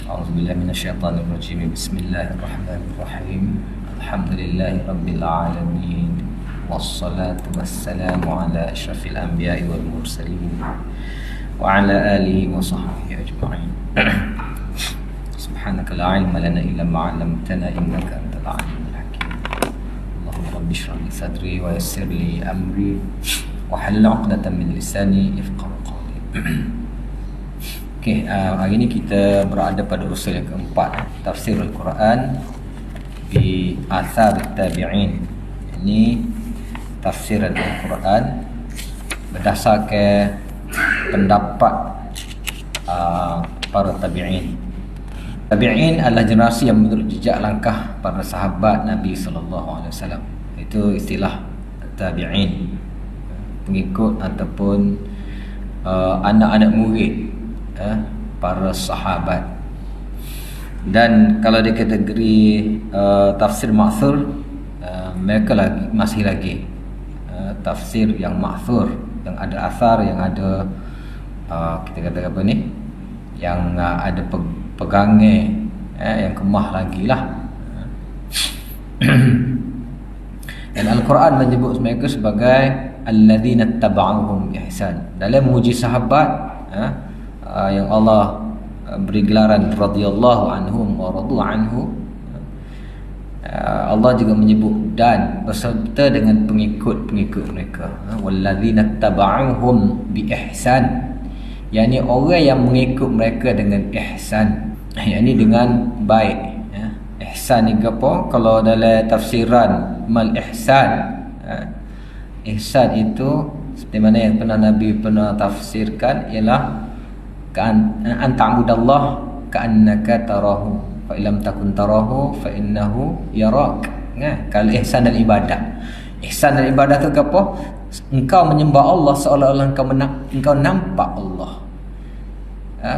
A'udzubillahi minasyaitonirrajim. Bismillahirrahmanirrahim. Alhamdulillahi rabbil alamin. Wassalatu wassalamu ala asyrafil anbiya'i wal mursalin wa ala alihi wa sahbihi ajma'in. Subhanaka la ilma lana illa ma 'allamtana innaka antal alimul hakim. Allahumma rabbi shrah li sadri wa yassir li amri wa halul 'uqdatam min lisani yafqahu qawli. Okey, hari ini kita berada pada usul yang keempat, tafsir Al-Quran bi athar tabi'in. Ini tafsiran Al-Quran berdasarkan pendapat para tabi'in. Tabi'in adalah generasi yang menurut jejak langkah para sahabat Nabi sallallahu alaihi wasallam. Itu istilah tabi'in, pengikut ataupun anak-anak murid para sahabat. Dan kalau di kategori tafsir ma'thur, mereka masih lagi tafsir yang ma'thur, yang ada asar, yang ada kita kata apa ni, yang ada pegangan, yang kemah lagi lah. Dan Al-Quran menyebut mereka sebagai alladzina taba'uhum bi ihsan. Dalam memuji sahabat yang Allah beri gelaran radhiyallahu anhum wa radu anhu, Allah juga menyebut dan beserta dengan pengikut-pengikut mereka, walladzina taba'uhum bi ihsan, yakni orang yang mengikut mereka dengan ihsan, yakni dengan baik. Ihsan ni apa? Kalau dalam tafsiran mal ihsan, ihsan itu seperti mana yang pernah Nabi pernah tafsirkan ialah an ta'budallah ka'annaka tarahu fa illam takun tarahu fa innahu yarak. Kalau ihsan dalam ibadah, ihsan dalam ibadah tu apa? Engkau menyembah Allah seolah-olah engkau nampak Allah.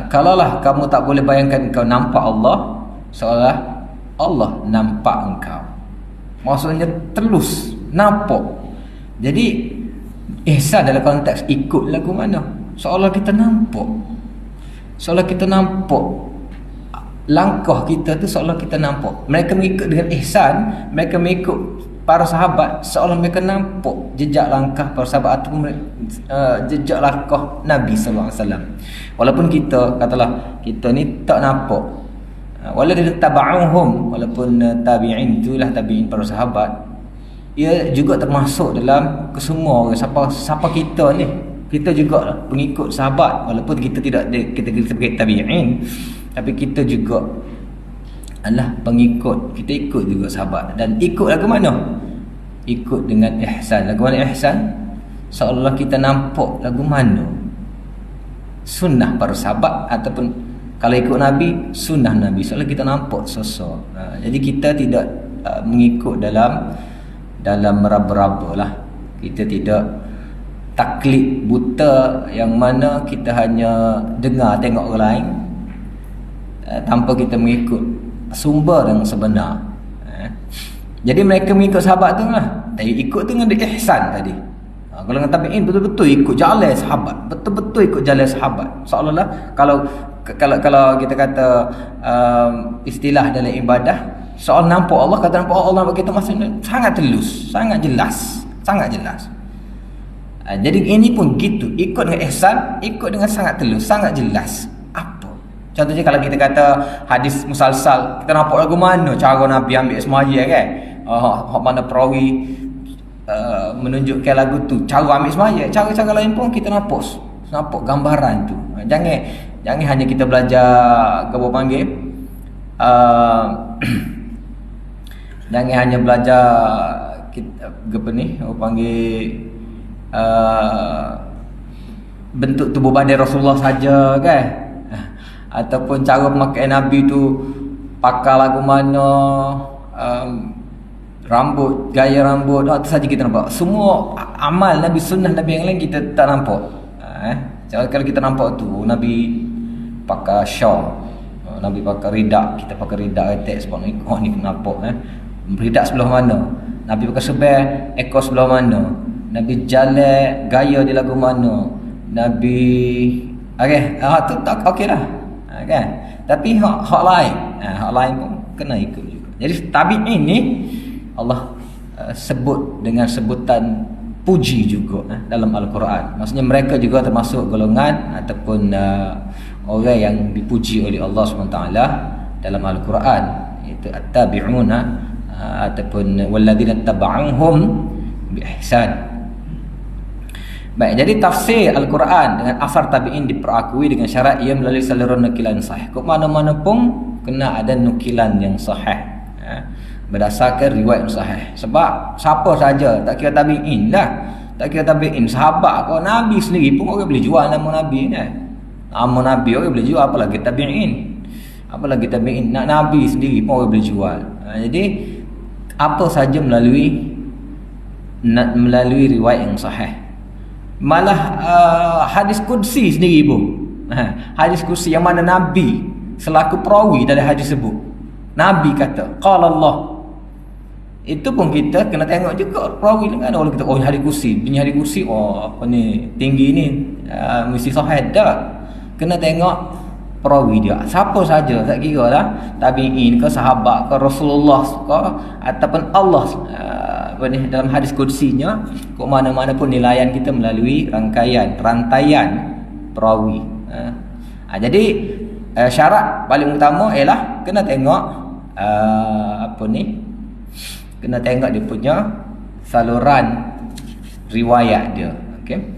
Kalaulah kamu tak boleh bayangkan engkau nampak Allah, seolah Allah nampak engkau, maksudnya telus nampak. Jadi ihsan dalam konteks ikut lagu mana, seolah kita nampak, seolah kita nampak langkah kita tu, seolah kita nampak. Mereka mengikut dengan ihsan, mereka mengikut para sahabat seolah mereka nampak jejak langkah para sahabat ataupun jejak langkah Nabi sallallahu alaihi wasallam. Walaupun kita katalah kita ni tak nampak, walaupun taba'uhum, walaupun tabi'in itulah tabi'in para sahabat, ia juga termasuk dalam kesemua orang. Siapa kita ni, kita juga lah pengikut sahabat, walaupun kita tidak kita sebagai tabi'in, tapi kita juga adalah pengikut. Kita ikut juga sahabat. Dan ikut lagu mana? Ikut dengan ihsan. Lagu mana ihsan? Seolah kita nampak lagu mana sunnah para sahabat, ataupun kalau ikut Nabi, sunnah Nabi, seolah kita nampak sosok. Jadi kita tidak mengikut dalam meraba-raba lah. Kita tidak taklid buta yang mana kita hanya dengar tengok orang lain tanpa kita mengikut sumber yang sebenar. Jadi mereka mengikut sahabat tu lah. Ikut tu dengan ihsan tadi. Kalau dengan tabi'in betul-betul ikut jalan sahabat, betul-betul ikut jalan sahabat. Seolah-olah kalau kita kata istilah dalam ibadah, soal nampak Allah, kata nampak Allah nampak kita, maksudnya sangat telus, sangat jelas, sangat jelas. Jadi ini pun gitu, ikut dengan ihsan, ikut dengan sangat telus, sangat jelas. Apa? Contohnya kalau kita kata hadis musalsal, kita nampak lagu mana cara Nabi ambil semaya kan? Hak mana perawi menunjukkan lagu tu, cara ambil semaya, cara-cara lain pun kita nampak gambaran tu. Jangan hanya kita belajar apa panggil, jangan hanya belajar kita apa ni, apa panggil, bentuk tubuh badan Rasulullah saja kan, ataupun cara memakai Nabi tu pakai lagu mana, rambut, gaya rambut, itu saja kita nampak. Semua amal Nabi, sunnah Nabi yang lain kita tak nampak. Kalau kita nampak tu Nabi pakai shawl, Nabi pakai ridak, kita pakai ridak attack sebab ni nampak ridak sebelah mana, Nabi pakai sebelah ekor sebelah mana, Nabi jalan gaya dia lagu mana, Nabi okey, tu tak okey dah. Kan? Tapi hak lain, hak lain pun kena ikut juga. Jadi tabi'in ni Allah sebut dengan sebutan puji juga dalam Al-Quran. Maksudnya mereka juga termasuk golongan ataupun orang yang dipuji oleh Allah SWT dalam Al-Quran, iaitu at-tabi'una ataupun walladzina taba'uhum bi ihsan. Baik, jadi tafsir Al-Quran dengan asar tabi'in diperakui dengan syarat ia melalui saluran nukilan sahih. Ke mana-mana pun kena ada nukilan yang sahih, berdasarkan riwayat yang sahih. Sebab siapa saja, tak kira tabi'in lah, tak kira tabi'in, sahabat kau, Nabi sendiri pun orang boleh jual nama Nabi kan. Nama Nabi orang boleh jual, apalagi tabi'in. Apalagi tabi'in, nak Nabi sendiri pun orang boleh jual. Jadi apa saja melalui riwayat yang sahih. Malah hadis qudsi sendiri pun, hadis qudsi yang mana Nabi selaku perawi dari hadis sebut, Nabi kata qala Allah, itu pun kita kena tengok juga perawi ni kan. Orang kita hadis qudsi, bunyi hadis qudsi, apa ni tinggi ni, mesti sahih dah. Kena tengok perawi dia, siapa saja, tak kira lah tabi'in ke, sahabat ke, Rasulullah ke, ataupun Allah dalam hadis qudsinya, ke mana-mana pun nilaian kita melalui rantaian perawi. Jadi syarat paling utama ialah kena tengok kena tengok dia punya saluran riwayat dia. Okey.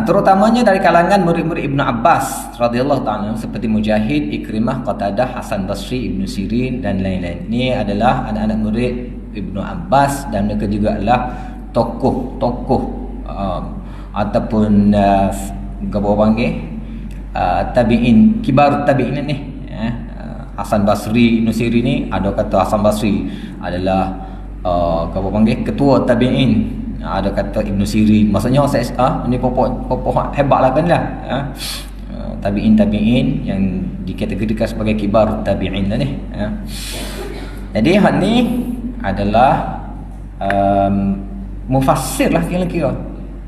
Terutamanya dari kalangan murid-murid Ibnu Abbas radhiyallahu ta'ala, seperti Mujahid, Ikrimah, Qatadah, Hasan Basri, Ibnu Sirin dan lain-lain. Ini adalah anak-anak murid Ibnu Abbas dan mereka juga adalah tokoh-tokoh ataupun apa panggil tabi'in, kibar tabi'in ni. Hasan Basri, Ibnu Sirin ni, ada kata Hasan Basri adalah apa panggil ketua tabi'in. Ada kata Ibnu Sirin, maksudnya ini pokok hebat lah kan lah. Tabi'in yang dikategorikan sebagai kibar tabi'in lah ni. Jadi hal ni adalah mufassir lah kira-kira.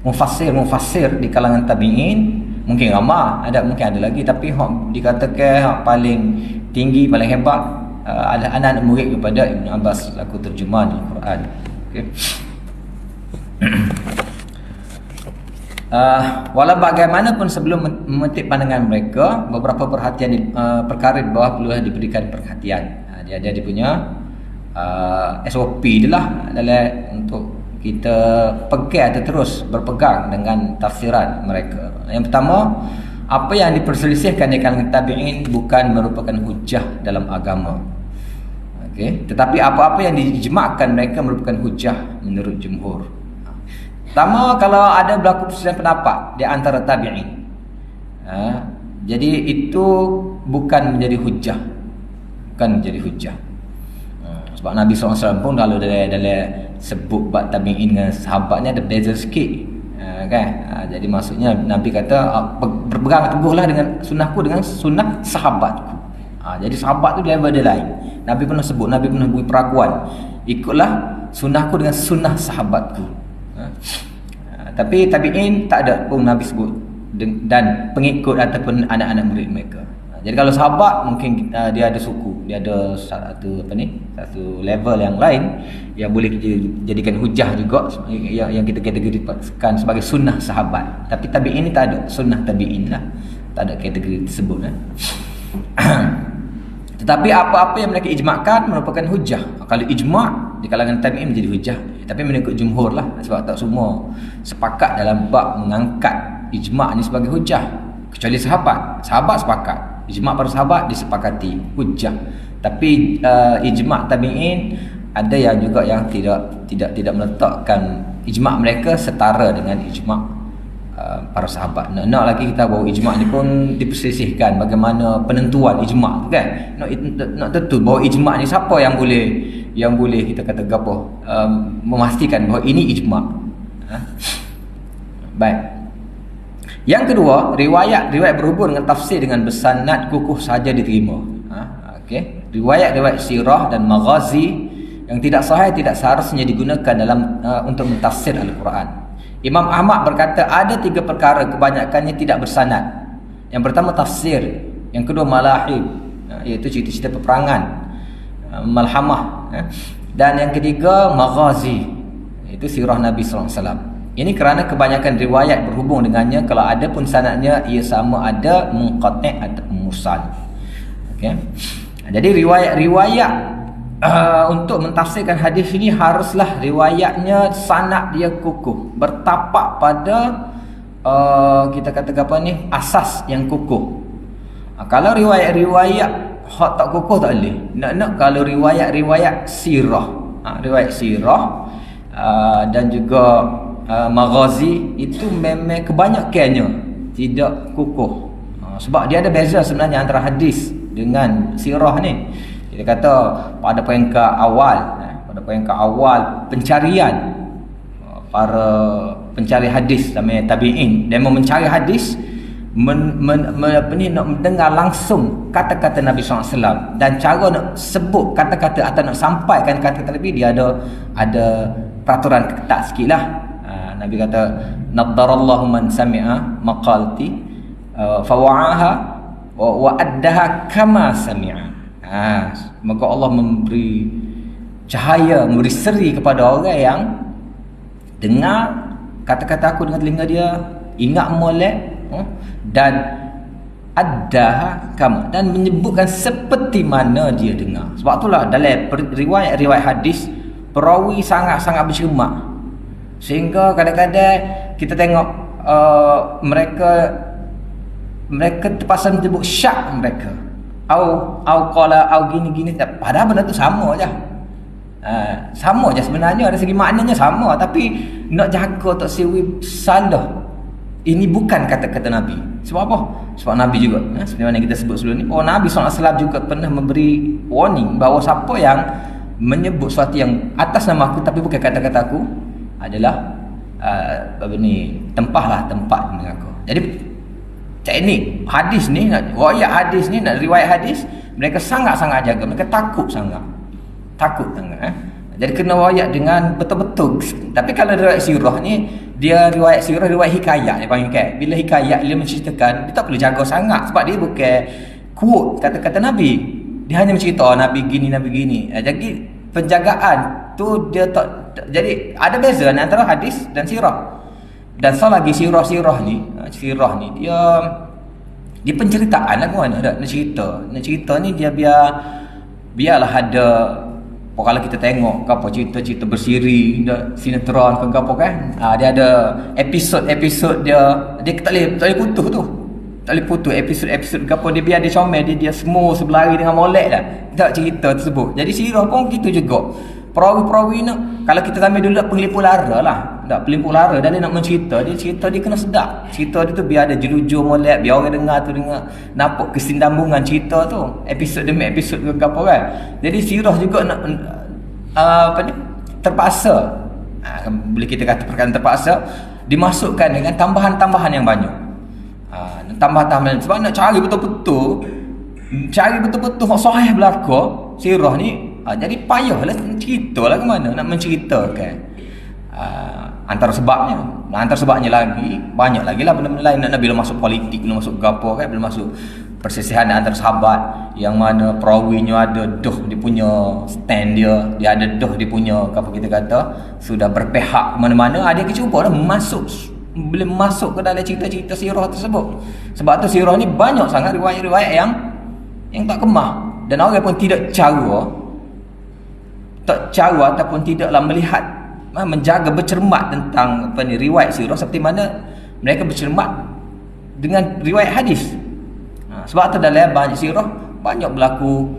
Mufassir di kalangan tabi'in. Mungkin ramai, mungkin ada lagi, tapi dikatakan paling tinggi, paling hebat adalah anak-anak murid kepada Ibnu Abbas selaku terjemahan Al-Quran. Okey. Walau bagaimanapun sebelum memetik pandangan mereka, beberapa perkara di bawah perlu diberikan perhatian. Dia punya SOP dia lah dalam untuk kita pegang atau terus berpegang dengan tafsiran mereka. Yang pertama, apa yang diperselisihkan di kalangan tabi'in bukan merupakan hujah dalam agama. Okey, tetapi apa-apa yang diijma'kan mereka merupakan hujah menurut jumhur. Pertama, kalau ada berlaku perselisihan pendapat di antara tabi'in, jadi itu bukan menjadi hujah. Sebab Nabi SAW pun kalau dalam sebut bab tabi'in dengan sahabatnya ada beza sikit, kan? Jadi maksudnya Nabi kata berpegang teguhlah dengan sunnahku dengan sunnah sahabatku. Jadi sahabat tu level dia lain. Nabi pernah sebut, Nabi pernah beri perakuan, ikutlah sunnahku dengan sunnah sahabatku. Tapi tabi'in tak ada pun Nabi sebut dan pengikut ataupun anak-anak murid mereka. Jadi kalau sahabat mungkin dia ada suku, dia ada satu level yang lain yang boleh jadikan hujah juga, yang kita kategorikan sebagai sunnah sahabat. Tapi tabi'in ni tak ada sunnah tabi'in lah, tak ada kategori tersebut. Tetapi apa-apa yang mereka ijma'kan merupakan hujah. Kalau ijma' di kalangan tabi'in menjadi hujah, tapi mengikut jumhur lah, sebab tak semua sepakat dalam bab mengangkat ijma' ni sebagai hujah, kecuali sahabat sepakat. Ijma' para sahabat disepakati hujah. Tapi ijma' tabi'in ada yang juga yang tidak meletakkan ijma' mereka setara dengan ijma' para sahabat. Nak lagi kita bahawa ijma' ni pun diperselisihkan bagaimana penentuan ijma' tu kan. Nak tentu bahawa ijma' ni siapa yang boleh kita kata gapo memastikan bahawa ini ijma'. Baik. Yang kedua, riwayat berhubung dengan tafsir dengan bersanad kukuh saja diterima. Okey. Riwayat sirah dan maghazi yang tidak sahih tidak seharusnya digunakan dalam untuk mentafsir Al-Quran. Imam Ahmad berkata ada 3 perkara kebanyakannya tidak bersanad. Yang pertama tafsir Yang kedua malahib, iaitu cerita-cerita peperangan, malhamah. Dan yang ketiga maghazi, iaitu sirah Nabi sallallahu alaihi wasallam. Ini kerana kebanyakan riwayat berhubung dengannya, kalau ada pun sanadnya ia sama ada munqati' atau mursal. Okey. Jadi riwayat-riwayat untuk mentafsirkan hadis ini haruslah riwayatnya sanad dia kukuh, bertapak pada kita kata apa ni, asas yang kukuh. Kalau riwayat-riwayat hak tak kukuh tak boleh. Nak kalau riwayat-riwayat sirah, riwayat sirah dan juga maghazi itu memang kebanyakannya tidak kukuh. Sebab dia ada beza sebenarnya antara hadis dengan sirah ni. Dia kata pada peringkat awal pencarian para pencari hadis namanya tabi'in, dia mau mencari hadis nak mendengar langsung kata-kata Nabi SAW, dan cara nak sebut kata-kata atau nak sampaikan kata-kata Nabi, dia ada peraturan ketat sikit lah. Nabi kata naddarallahu man sami'a maqalti fawa'aha wa addaha kama sami'a. Maka Allah memberi cahaya, memberi seri kepada orang yang dengar kata-kata aku dengan telinga dia, ingat molek, dan addaha kama, dan menyebutkan seperti mana dia dengar. Sebab itulah dalam riwayat-riwayat hadis perawi sangat-sangat bercermat, sehingga kadang-kadang kita tengok mereka terpaksa menyebut syak mereka, au qala au gini-gini, padahal benda tu sama aja. Sama aja sebenarnya, dari segi maknanya sama, tapi nak jaga tak siwi salah. Ini bukan kata-kata Nabi. Sebab apa? Sebab Nabi juga, seperti mana kita sebut sebelum ni, Nabi SAW juga pernah memberi warning bahawa siapa yang menyebut sesuatu yang atas nama aku tapi bukan kata-kata aku adalah tempahlah tempat dengan aku. Jadi teknik hadis ni, riwayat hadis ni, nak riwayat hadis, mereka sangat-sangat jaga, mereka takut sangat. Jadi kena riwayat dengan betul-betul. Tapi kalau riwayat sirah ni, dia riwayat sirah, riwayat hikayat dia panggil kan. Bila hikayat dia menceritakan, dia tak perlu jaga sangat, sebab dia bukan quote kata-kata Nabi. Dia hanya mencerita Nabi gini, Nabi gini. Jadi penjagaan tu dia tak. Jadi ada beza antara hadis dan sirah. Dan lagi sirah ni dia penceritaan lah kan, nak cerita ni dia biarlah ada. Kalau kita tengok ke apa cerita-cerita bersiri, sinetron ke apa kan, dia ada episod dia tak boleh putus tu. Tak boleh putus episod ke apa, dia biar dia comel, dia semua sebelari dengan molek dah. Tak cerita tersebut. Jadi sirah pun gitu juga. Perawi-perawi nak, kalau kita sambil dulu penglipur lara lah. Tak pelipur lara, dan dia nak mencerita, dia kena sedap. Cerita dia tu biar ada jelujur molek, biar orang dengar nampak kesindambungan cerita tu. Episod demi episod ke apa kan. Jadi sirah juga nak terpaksa, boleh kita kata perkataan terpaksa, dimasukkan dengan tambahan-tambahan yang banyak. Tambahan-tambahan sebab nak cari betul-betul sahih belaka sirah ni. Jadi payahlah ceritalah ke mana nak menceritakan. Antara sebabnya lagi banyak lagi lah benda-benda lain. Nak bila masuk politik, bila masuk gapo kan, bila masuk persisihan antara sahabat, yang mana perawinya ada dia punya stand dia ada dia punya apa kita kata sudah berpihak mana-mana. Dia cubalah belum masuk ke dalam cerita-cerita sirah tersebut. Sebab tu sirah ni banyak sangat riwayat-riwayat yang tak kemah, dan orang pun tidak cara ataupun tidaklah melihat, menjaga, bercermat tentang riwayat sirah seperti mana mereka bercermat dengan riwayat hadis. Sebab tu dalam banyak sirah banyak berlaku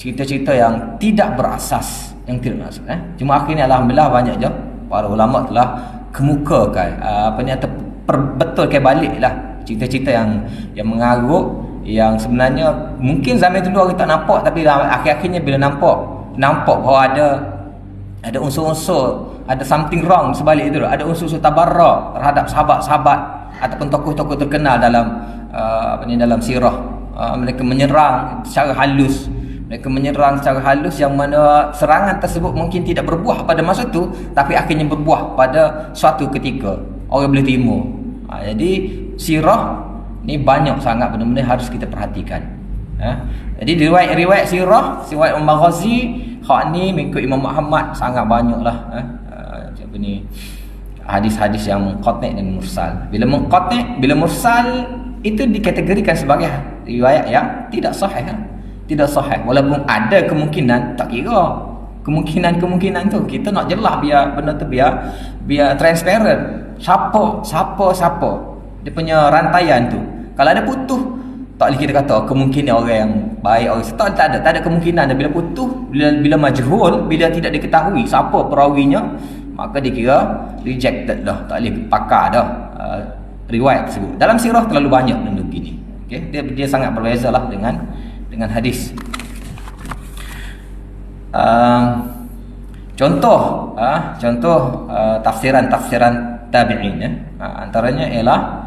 cerita-cerita yang tidak berasas, cuma akhirnya alhamdulillah banyak je para ulama telah kemukakan atau perbetulkan baliklah cerita-cerita yang mengarut, yang sebenarnya mungkin zaman dulu orang tak nampak, tapi akhir-akhirnya bila nampak bahawa ada unsur-unsur, ada something wrong sebalik itu, ada unsur-unsur tabarrak terhadap sahabat-sahabat ataupun tokoh-tokoh terkenal dalam dalam sirah. Mereka menyerang secara halus, yang mana serangan tersebut mungkin tidak berbuah pada masa itu, tapi akhirnya berbuah pada suatu ketika orang boleh terima. Jadi sirah Ni banyak sangat benda-benda harus kita perhatikan. Jadi riwayat-riwayat sirah, riwayat Al-Maghazi, hak ni mengikut Imam Muhammad sangat banyaklah. Apa ni? Hadis-hadis yang munqati' dan mursal. Bila mursal itu dikategorikan sebagai riwayat yang tidak sahih. Tidak sahih. Walaupun ada kemungkinan, tak kira kemungkinan tu kita nak jelas biar benda tu biar transparent. Siapa dia punya rantaian tu. Kalau ada putus, tak boleh kita kata kemungkinan orang yang baik orang tak ada kemungkinan. Bila putus, bila majhul, bila tidak diketahui siapa perawinya, maka dikira rejected dah, tak boleh pakar dah riwayat tersebut. Dalam sirah terlalu banyak benda begini. Okey, dia sangat berbezalah dengan hadis. Contoh tafsiran tabi'in, antaranya ialah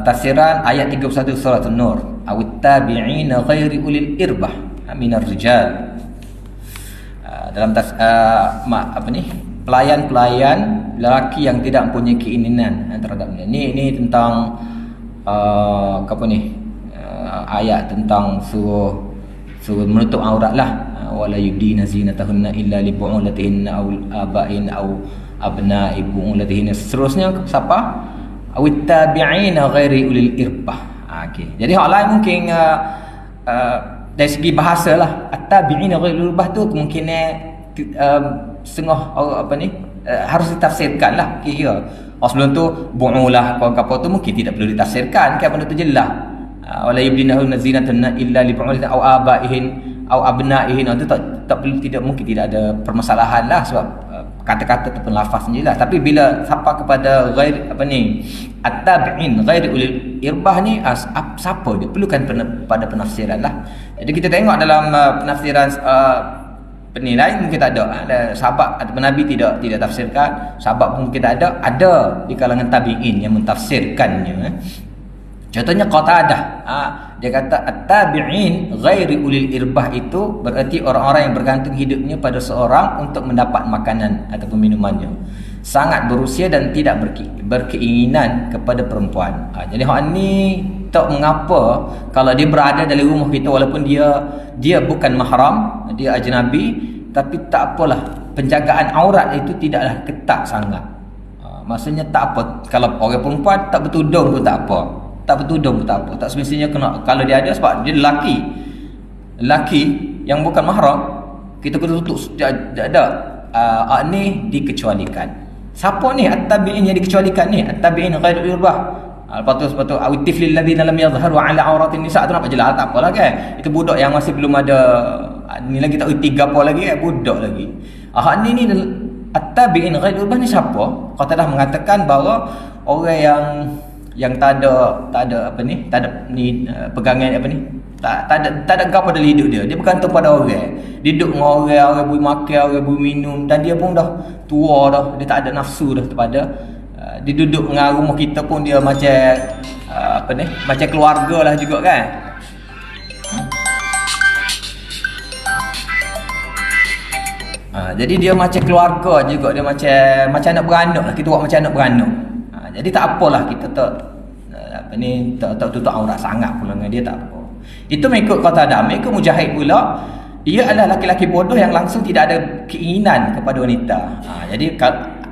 tafsiran ayat 31 surah An-Nur, awit tabi'ina ghairi ulil irbah minar rijal. Dalam pelayan lelaki yang tidak mempunyai keinginan terhadapnya. Ini tentang ayat tentang suruh menutup aurat lah. Wala yubdina zinatahunna illa li bu'ulatihinna aw aba'in aw abna'i bu'ulatihinna. Seterusnya siapa? Awit tabi'ina ghairi ulil irbah. Okey. Jadi hal lain mungkin dari segi bahasa lah, at-tabi'ina ghairi ulil irbah tu kemungkinan setengah harus ditafsirkan lah kira. Sebelum tu bu'ulah apa tu mungkin tidak perlu ditafsirkan, kan benda tu jelas. Wala yubdinahunna zinatahunna illa li bu'ulatihinna aw abaihin aw abnaihin. Itu tak perlu, mungkin tidak ada permasalahan lah sebab kata-kata ataupun lafaz jelas. Tapi bila sampai kepada ghair at-tabi'in ghairi ulil irbah ni, siapa dia perlukan pada penafsiran lah. Jadi kita tengok dalam penafsiran penilaian mungkin tak ada, sahabat ataupun Nabi tidak tafsirkan, sahabat pun mungkin tak ada di kalangan tabi'in yang mentafsirkannya. Contohnya Qatadah, dia kata at-tabi'in ghairi ulil irbah itu berarti orang-orang yang bergantung hidupnya pada seorang untuk mendapat makanan ataupun minumannya, sangat berusia dan tidak berkeinginan kepada perempuan. Jadi hak ni tak mengapa kalau dia berada dalam rumah kita walaupun dia bukan mahram, dia ajnabi, tapi tak apalah, penjagaan aurat itu tidaklah ketat sangat. Maksudnya tak apa kalau orang perempuan tak bertudung pun tak apa. Tak semestinya kena, kalau dia ada sebab dia lelaki yang bukan mahram, kita kena tutup. Ada ni dikecualikan. Siapa ni at-tabi'in yang dikecualikan ni? At-tabi'in ghairul irbah. Lepas tu awitiflil ladzina lam yadhharu ala auratin nisa, tu nampak jelas tak apalah kan. Itu budak yang masih belum ada ni lagi, tak erti apa lagi kan, budak lagi. Ni at-tabi'in ghairul irbah ni siapa? Kata dah mengatakan bahawa orang yang tak ada pegangan tak ada apa dalam hidup dia bergantung pada orang, dia duduk dengan orang bui makan, orang bui minum, dan dia pun dah tua dah, dia tak ada nafsu dah kepada dia duduk dengan rumah kita pun dia macam macam keluarga lah juga kan. Jadi dia macam keluarga juga, dia macam anak beranak lah, kita buat macam anak beranak. Jadi tak apalah kita tak tutup aurat sangat pula dengan dia, tak apa. Itu mengikut Qatadah. Mengikut Mujahid pula, dia adalah laki-laki bodoh yang langsung tidak ada keinginan kepada wanita. Jadi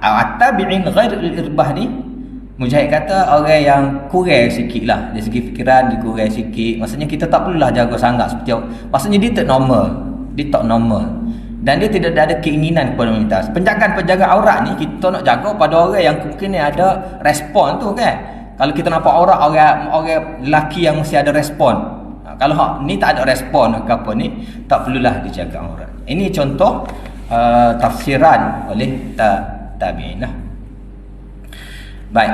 at-tabi'in ghairul irbah ni, Mujahid kata orang yang kurang sikit lah dari segi fikiran, dia kurang sikit. Maksudnya kita tak perlulah jaga sangat seperti, maksudnya dia tak normal dan dia tidak ada keinginan kepada wanita. Penjagaan aurat ni kita nak jaga pada orang yang mungkin ada respon tu kan. Kalau kita nampak aurat orang lelaki yang mesti ada respon, kalau ni tak ada respon ke apa ni, tak perlulah dijaga aurat. Ini contoh tafsiran oleh tabi'in lah. Baik,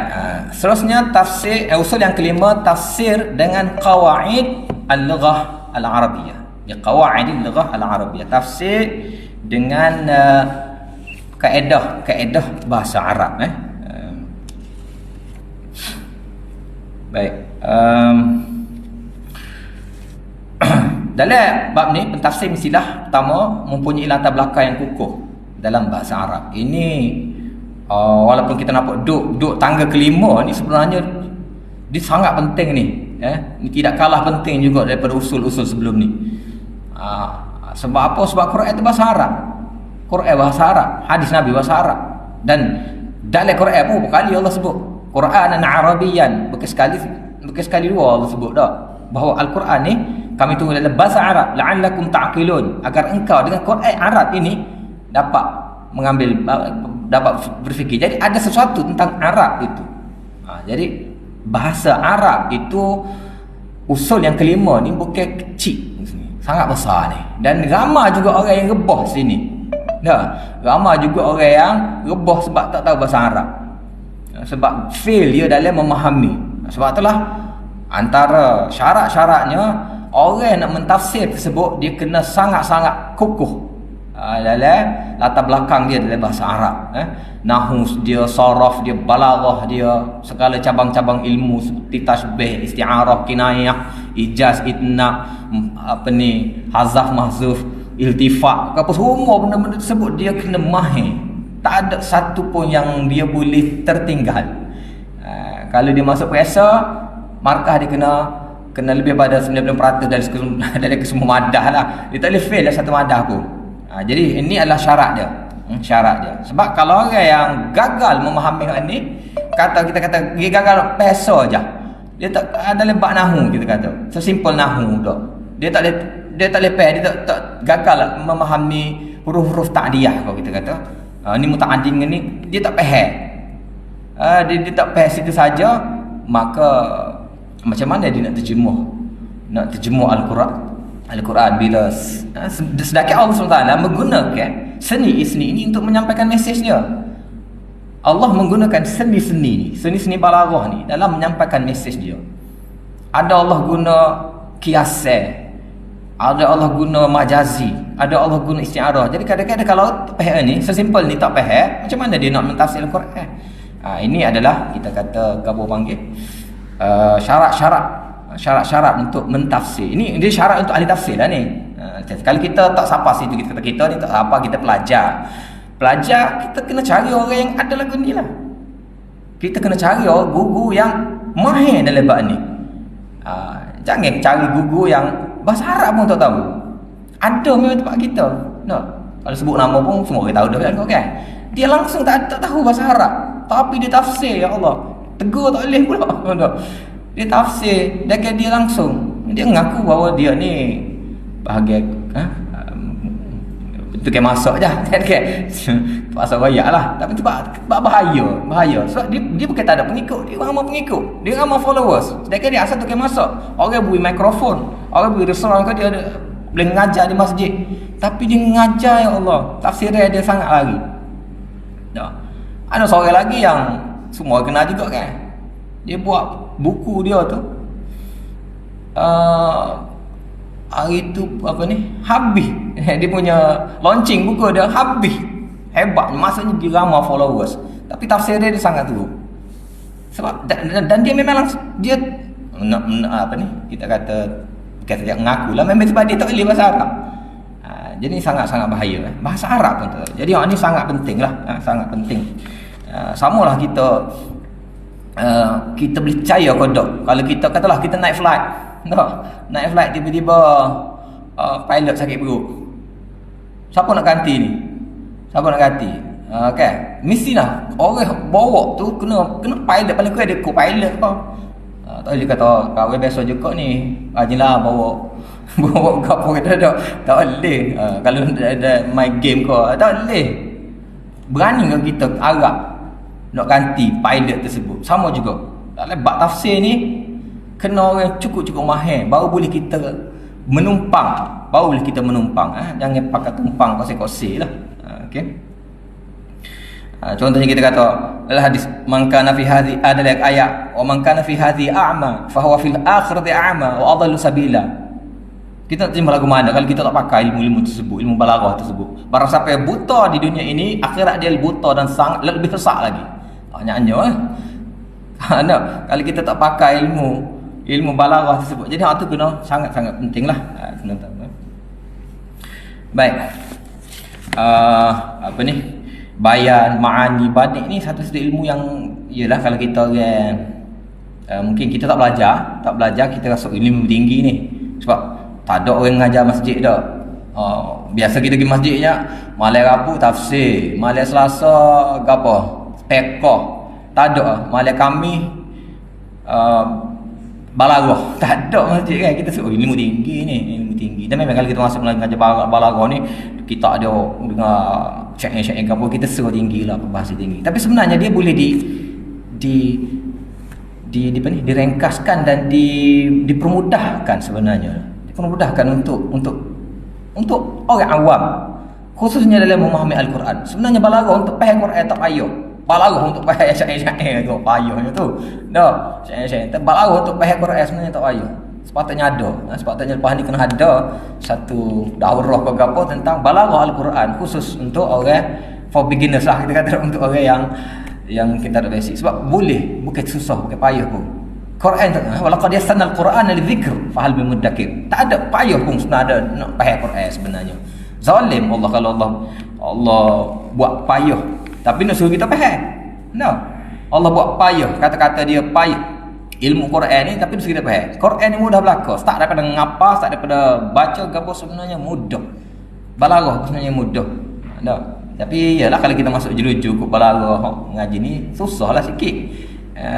seterusnya tafsir usul yang kelima, tafsir dengan qawaid al-lughah al-arabiyyah. Qawaid al-lughah al-arabiyyah, tafsir dengan kaedah bahasa Arab. Baik, dalam bab ni pentafsir mestilah pertama mempunyai latar belakang yang kukuh dalam bahasa Arab. Ini walaupun kita nampak duduk tangga kelima ni, sebenarnya dia sangat penting ni. Ini tidak kalah penting juga daripada usul-usul sebelum ni. Sebab apa? Sebab Quran itu bahasa Arab. Quran bahasa Arab, hadis Nabi bahasa Arab. Dan dalam Quran pun berkali Allah sebut Quranan Arabian, berkali-kali dua Allah sebut dah bahawa Al-Quran ni kami tunggu dalam bahasa Arab la'allakum ta'qilun, agar engkau dengan Quran Arab ini dapat mengambil, dapat berfikir. Jadi ada sesuatu tentang Arab itu. Jadi bahasa Arab itu usul yang kelima ni bukan kecil, sangat besar ni. Dan ramai juga orang yang rebah sini. Ramai juga orang yang rebah sebab tak tahu bahasa Arab. Sebab fail dia dalam memahami. Sebab itulah antara syarat-syaratnya orang nak mentafsir tersebut, dia kena sangat-sangat kukuh dalam latar belakang dia dalam bahasa Arab. Nahwu dia, saraf dia, balaghah dia, segala cabang-cabang ilmu seperti tasbih, isti'arah, kinayah, ijaz, itna, hazaf, mahzuf, iltifat, apa semua benda-benda tersebut dia kena mahir. Tak ada satu pun yang dia boleh tertinggal. Kalau dia masuk periksa, markah dia kena lebih pada 90% dari kesemua madah lah. Dia tak boleh fail lah satu madah pun. Jadi ini adalah syarat dia. Syarat dia. Sebab kalau orang yang gagal memahami hal ni, kita kata dia gagal periksa je. Dia tak ada lebak nahwu, kita kata. Sesimpel nahwu dah. Dia tak boleh dia tak gagal memahami huruf-huruf ta'diyah kalau kita kata. Ni muta'addi ni dia tak faham. Dia tak faham situ saja, maka macam mana dia nak terjemuh Al-Quran bila sedangkan Allah SWT menggunakan seni-seni ini untuk menyampaikan mesej dia. Allah menggunakan seni-seni balaghah ni dalam menyampaikan mesej dia. Ada Allah guna kiasah, ada Allah guna majazi, ada Allah guna isti'arah. Jadi kadang-kadang kalau faham ni, sesimpel ni tak faham, macam mana dia nak mentafsir Al-Quran? Ini adalah kita kata gapo panggil syarat-syarat untuk mentafsir. Ini dia syarat untuk ahli tafsir lah ni. Kalau kita tak sapa situ, kita kata kita ni tak sapa, kita pelajar, kita kena cari orang yang ada lagu ni lah. Kita kena cari orang guru yang mahir dalam bab ni. Jangan cari guru yang bahasa Arab pun tak tahu. Ada memang tempat kita. Kalau sebut nama pun semua orang tahu dah kan. Dia langsung tak tahu bahasa Arab, tapi dia tafsir, ya Allah. Tegur tak boleh pula. Dia tafsir, dia langsung dia mengaku bahawa dia ni bahagian bentuk yang masuk je kan. Pasal rakyat lah. Tapi sebab bahaya. Sebab dia bukan tak ada pengikut, dia ramai pengikut, dia ramai followers. Sedangkan dia asal tu kan masuk. Orang beri mikrofon, orang beri restoran ke dia boleh mengajar di masjid. Tapi dia mengajar, ya Allah, tafsir dia sangat lari. Ada seorang lagi yang semua kenal juga kan. Dia buat buku dia tu hari tu habis. Dia punya launching buku dia habis. Hebat, maksudnya dia ramai followers, tapi tafsir dia sangat teruk. Sebab dan dia memang langsung dia kita kata dia mengaku lah memang sebab dia tak boleh bahasa Arab. Jadi sangat-sangat bahaya bahasa Arab pun tak. Jadi ini sangat penting lah, sangat penting. Samalah kita boleh percaya kodok kalau kita katalah kita naik flight tiba-tiba pilot sakit perut, siapa nak ganti ni? Okay, mestilah orang bawa tu kena pilot, paling kurang ada co-pilot kau. Tak boleh kata kawan biasa juga ni rajinlah bawa gapo kita tak boleh. Kalau ada main game kau tak boleh. Berani ke kita Arab nak ganti pilot tersebut? Sama juga dalam bab tafsir ni, kena orang cukup mahir baru boleh kita menumpang. Jangan pakai tumpang kosek-kosek lah. Okey. Contohnya kita kata dalam hadis, man kana fi hadhi, adalah ayat, wa man kana fi hadhi a'ma fa huwa fil akhirati a'ma wa adallu sabila. Kita tak terima lagu mana kalau kita tak pakai ilmu-ilmu tersebut, ilmu balaghah tersebut. Barang siapa yang buta di dunia ini, akhirat dia buta dan sangat lebih sesak lagi. Banyak-banyak kalau kita tak pakai ilmu balaghah tersebut. Jadi hal tu kena sangat-sangat pentinglah. Kena tahu. Baik. Bayan, ma'ani, badik ni satu ilmu yang ialah kalau kita orang Mungkin kita tak belajar kita rasa ilmu tinggi ni sebab tak ada orang ngajar masjid dah. Biasa kita pergi masjidnya malam Rabu tafsir, malam Selasa gapo fiqh, tak ada. Malam Khamis balaghah, tak ada masjid kan. Kita sebut ilmu tinggi ni, ilmu tinggi. Dan memang kalau kita masuk mengajar balaghah ni, kita ada dengar syair-syair apa, kita suruh tinggilah, bahasa tinggi. Tapi sebenarnya dia boleh direngkaskan dan dipermudahkan sebenarnya. Dipermudahkan untuk orang awam, khususnya dalam memahami Al-Quran. Sebenarnya balaghah untuk faham Quran tak payah. Balaghah untuk faham syair-syair tu payahnya tu. Dah, syair-syair. Balaghah untuk faham Quran sebenarnya tak payah. Sepatutnya ada. Sepatutnya lepas ni kena ada satu daurah ke apa tentang balaghah Al-Quran khusus untuk orang for beginners lah, kita kata, untuk orang yang kita ada basic. Sebab boleh, bukan susah, bukan payah pun. Quran tu, walaqad yassarna al-Qur'ana lidzikr fahal min muddakir. Tak ada payah pun sebenarnya nak faham Quran sebenarnya. Zalim Allah kalau Allah buat payah tapi nak suruh kita faham. No. Allah buat payah, kata-kata dia payah. Ilmu Quran ni tapi nak suruh kita faham. Quran ni mudah belaka, start daripada ngapa, start daripada baca gapo sebenarnya mudah. Balaghah sebenarnya mudah. No. Tapi yalah kalau kita masuk jeruju kok balaghah ngaji ni susahlah sikit.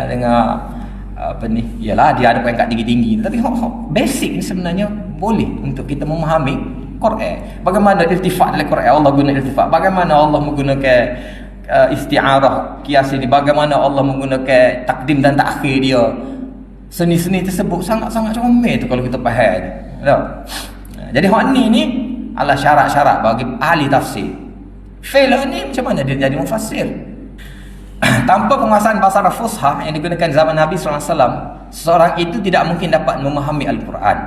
Dengan apa ni, yalah dia ada peringkat tinggi-tinggi, tapi basic ni sebenarnya boleh untuk kita memahami Quran. Bagaimana iltifat dalam Quran, Allah guna iltifat, bagaimana Allah menggunakan isti'arah kias ini, bagaimana Allah menggunakan takdim dan takhir dia. Seni-seni tersebut sangat-sangat comel tu kalau kita faham. Jadi hak ni adalah syarat-syarat bagi ahli tafsir. Fail ni macam mana dia jadi mufassir? Tanpa penguasaan bahasa Arab Fusha yang digunakan zaman Nabi SAW, seseorang itu tidak mungkin dapat memahami Al-Quran.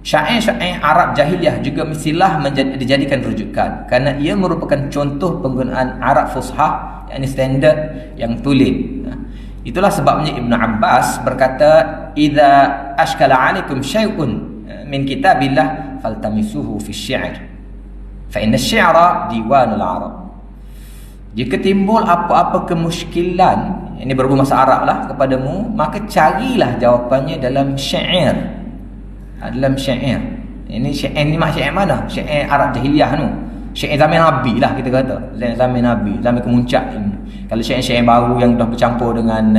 Syair-syair Arab jahiliyah juga mestilah dijadikan rujukan kerana ia merupakan contoh penggunaan Arab Fusha, yakni standard yang tulen. Itulah sebabnya Ibn Abbas berkata, "Idza ashkala 'alaikum syai'un min kitabillah faltamisuhu fi syair, fa inna asy-syi'ra diwanul Arab." Jika timbul apa-apa kemusykilan, ini berhubung bahasa Arab lah kepadamu, maka carilah jawapannya dalam syair. Dalam syair. Ini syair ni mak syair mana? Syair Arab jahiliyah tu. Syair zaman Nabi lah kita kata. Zaman Nabi, zaman kemuncak ini. Kalau syair-syair baru yang dah bercampur dengan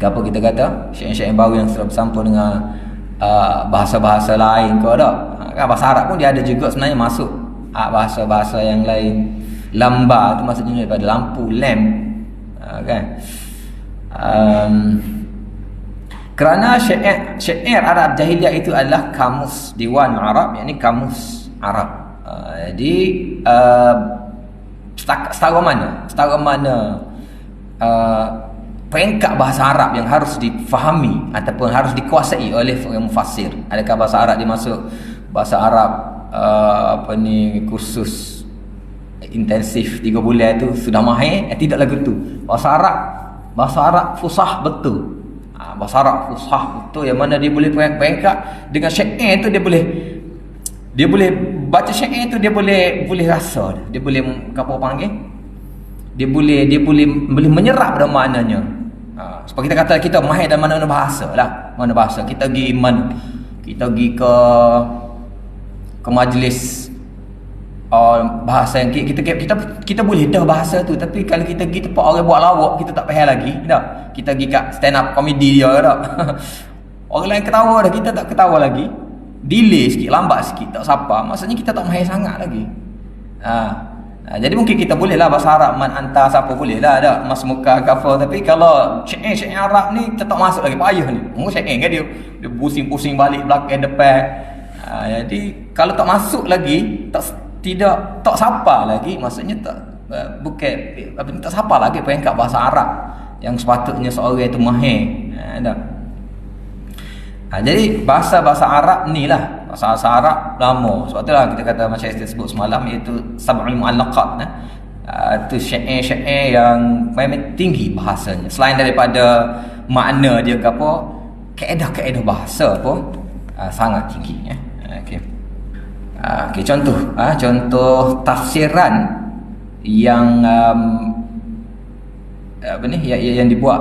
apa kita kata? Syair-syair baru yang sudah bercampur dengan bahasa-bahasa lain ke ada. Bahasa Arab pun dia ada juga sebenarnya masuk. Bahasa-bahasa yang lain. Lambar tu maksudnya daripada lampu, lamp, kan? Kerana syair Arab jahiliyah itu adalah kamus Diwan Arab, yakni kamus Arab. Jadi setara mana peringkat bahasa Arab yang harus difahami ataupun harus dikuasai oleh orang mufassir. Adakah bahasa Arab dimasuk bahasa Arab kursus intensif 3 bulan tu sudah mahir? Tidak lagu tu. Bahasa Arab fusah betul. Bahasa Arab fusah betul, yang mana dia boleh peringkat dengan syair tu, dia boleh baca syair tu, dia boleh rasa, dia boleh apa panggil, dia boleh menyerap dalam maknanya. Sebab kita kata kita mahir dalam mana bahasa lah, mana bahasa. Kita pergi ke majlis bahasa yang kita boleh dah bahasa tu, tapi kalau kita pergi tempat orang buat lawak, kita tak faham lagi dah. Kita pergi kat stand up comedy dia dah. Orang lain ketawa dah, kita tak ketawa lagi. Delay sikit, lambat sikit, tak sapa. Maksudnya kita tak mahir sangat lagi. Jadi mungkin kita boleh lah bahasa Arab man hantar siapa boleh lah dah mas muka kafir, tapi kalau syair Arab ni kita tak masuk lagi, payah ni. Syair kan dia pusing-pusing balik belakang depan. Jadi kalau tak masuk lagi, tak sapa lagi, maksudnya tak sapa lagi peringkat bahasa Arab yang sepatutnya seorang itu mahir. Jadi bahasa Arab ni lah, bahasa Arab lama. Sebab itulah kita kata macam saya sebut semalam, iaitu sab'ul mu'allaqat. Itu syair-syair yang memang tinggi bahasanya. Selain daripada makna dia ke apa, kaedah-kaedah bahasa pun sangat tinggi. Okay, contoh tafsiran yang yang dibuat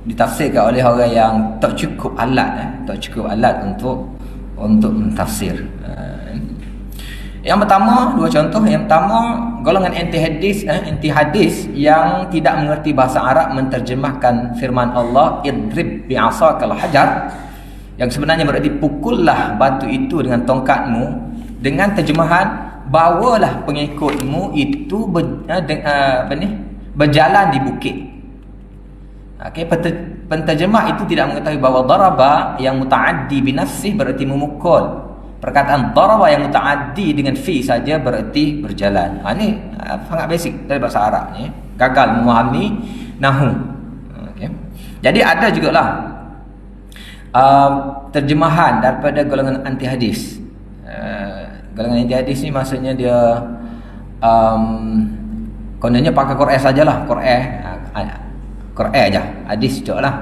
ditafsirkan oleh orang yang tak cukup alat untuk mentafsir. Yang pertama, dua contoh. Yang pertama, golongan anti hadis yang tidak mengerti bahasa Arab menterjemahkan firman Allah, idrib bi'asakal hajar, yang sebenarnya berarti pukullah batu itu dengan tongkatmu, dengan terjemahan bawalah pengikutmu itu berjalan di bukit. Okey, penterjemah itu tidak mengetahui bahawa daraba yang mutaaddi binafsih berarti memukul. Perkataan daraba yang mutaaddi dengan fi saja berarti berjalan. Ini sangat basic dari bahasa Arab ni. Gagal memahami nahu. Okey. Jadi ada jugalah terjemahan daripada golongan anti hadis. Golongan anti hadis ni maksudnya dia kononnya pakai Quran sajalah, Quran aja, hadis je lah.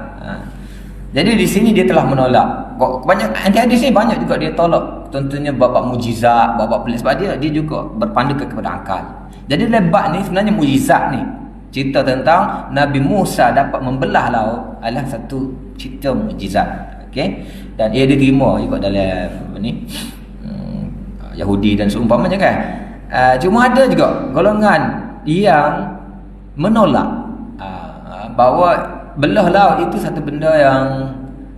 Jadi di sini dia telah menolak. Banyak anti hadis ni banyak juga dia tolak. Contohnya bab mujizat, bab pelik, sebab dia juga berpandukan kepada akal. Jadi lebat ni sebenarnya mujizat ni, cerita tentang Nabi Musa dapat membelah laut adalah satu cerita mujizat. Okey, dan ia diterima juga dalam Yahudi dan seumpamanya kan. Cuma ada juga golongan yang menolak bahawa belah laut itu satu benda yang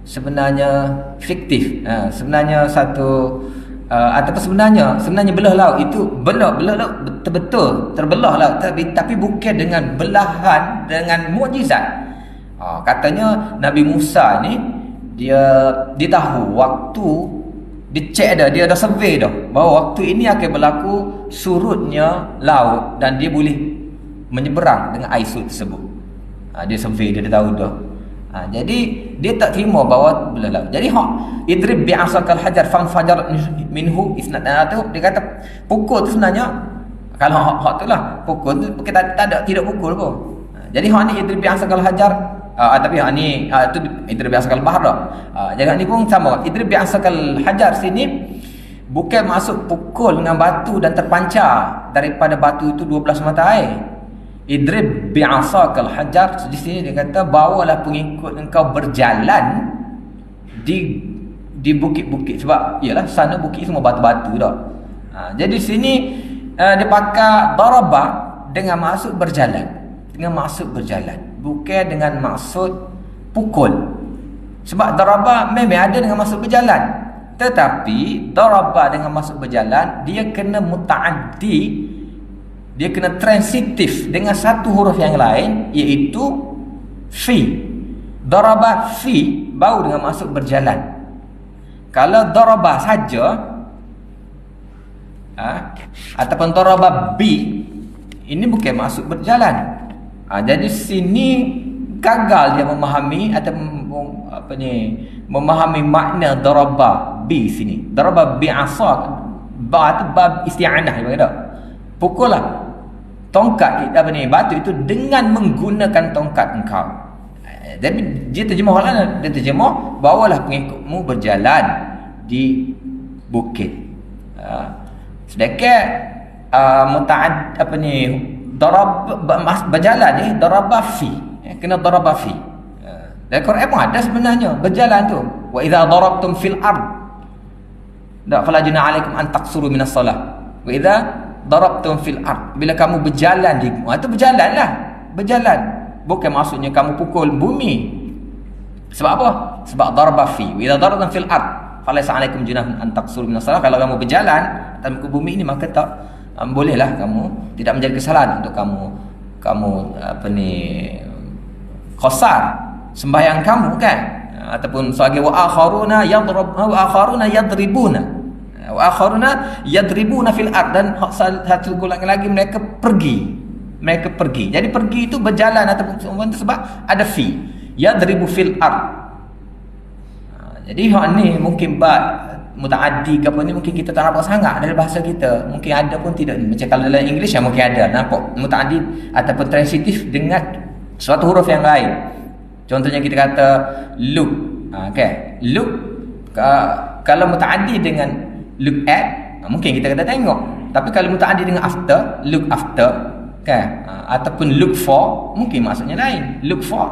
sebenarnya fiktif. Sebenarnya satu ataupun sebenarnya belah laut itu belah laut betul-betul terbelah laut, tapi bukan dengan belahan dengan mukjizat. Katanya Nabi Musa ni dia tahu waktu, dia ada survey dah bahawa waktu ini akan berlaku surutnya laut dan dia boleh menyeberang dengan air surut tersebut. Dia survey, dia tahu dah. Jadi dia tak terima bahawa belah laut. Jadi idrib bi'asakal hajar fanfajar minhu isnatan tu, dia kata pukul tu sebenarnya, kalau tu lah pukul tu kita tidak pukul pun. Jadi ni idrib bi'asakal hajar, tapi ni tu idrib bi'asakal bahar dah. Jangan ni pun sama. Idrib bi'asakal hajar sini bukan masuk pukul dengan batu dan terpancar daripada batu itu 12 mata air. Idrib bi'asakal hajar, di sini dia kata bawalah pengikut engkau berjalan di bukit-bukit, sebab ialah sana bukit semua batu-batu dah. Jadi sini dia pakai daraba dengan maksud berjalan, bukan dengan maksud pukul. Sebab daraba memang ada dengan maksud berjalan, tetapi daraba dengan maksud berjalan dia kena mutaaddi, dia kena transitif dengan satu huruf yang lain, iaitu fi. Daraba fi baru dengan maksud berjalan. Kalau daraba saja ataupun daraba bi, ini bukan maksud berjalan. Jadi sini gagal dia memahami atau memahami makna daraba bi sini. Daraba bi asak, ba tu bab isti'anah dia kata. Pukullah tongkat batu itu dengan menggunakan tongkat engkau. Jadi dia terjemah bawalah pengikutmu berjalan di bukit. Sedangkan muta'ad darab berjalan ni daraba fi, kena daraba fi. Dan Quran pun ada sebenarnya berjalan tu. Wa idza darabtum fil ard fala junaha alaikum an taqsuru minas salah. Wa idza darabtum fil ard, bila kamu berjalan di itu berjalan, bukan maksudnya kamu pukul bumi. Sebab apa? Sebab darba fi, wa idza darabtum fil ard falaysa alaikum junahun an taqsuru minas salah. Kalau kamu berjalan atas muka bumi ini, maka tak bolehlah kamu, tidak menjadi kesalahan untuk kamu qasar sembahyang kamu kan. Ataupun sebagai wa akharuna yadribuna fil ard, dan satu golongan lagi mereka pergi. Jadi pergi itu berjalan ataupun sebab ada fi, yadribu fil ard. Jadi ni mungkin mutaaddi ke apa ni, mungkin kita tak nampak sangat dari bahasa kita, mungkin ada pun tidak. Macam kalau dalam English mungkin ada nampak mutaaddi ataupun transitif dengan suatu huruf yang lain. Contohnya kita kata look, look, kalau mutaaddi dengan look at, mungkin kita kata tengok. Tapi kalau mutaaddi dengan after, look after, ataupun look for, mungkin maksudnya lain. Look for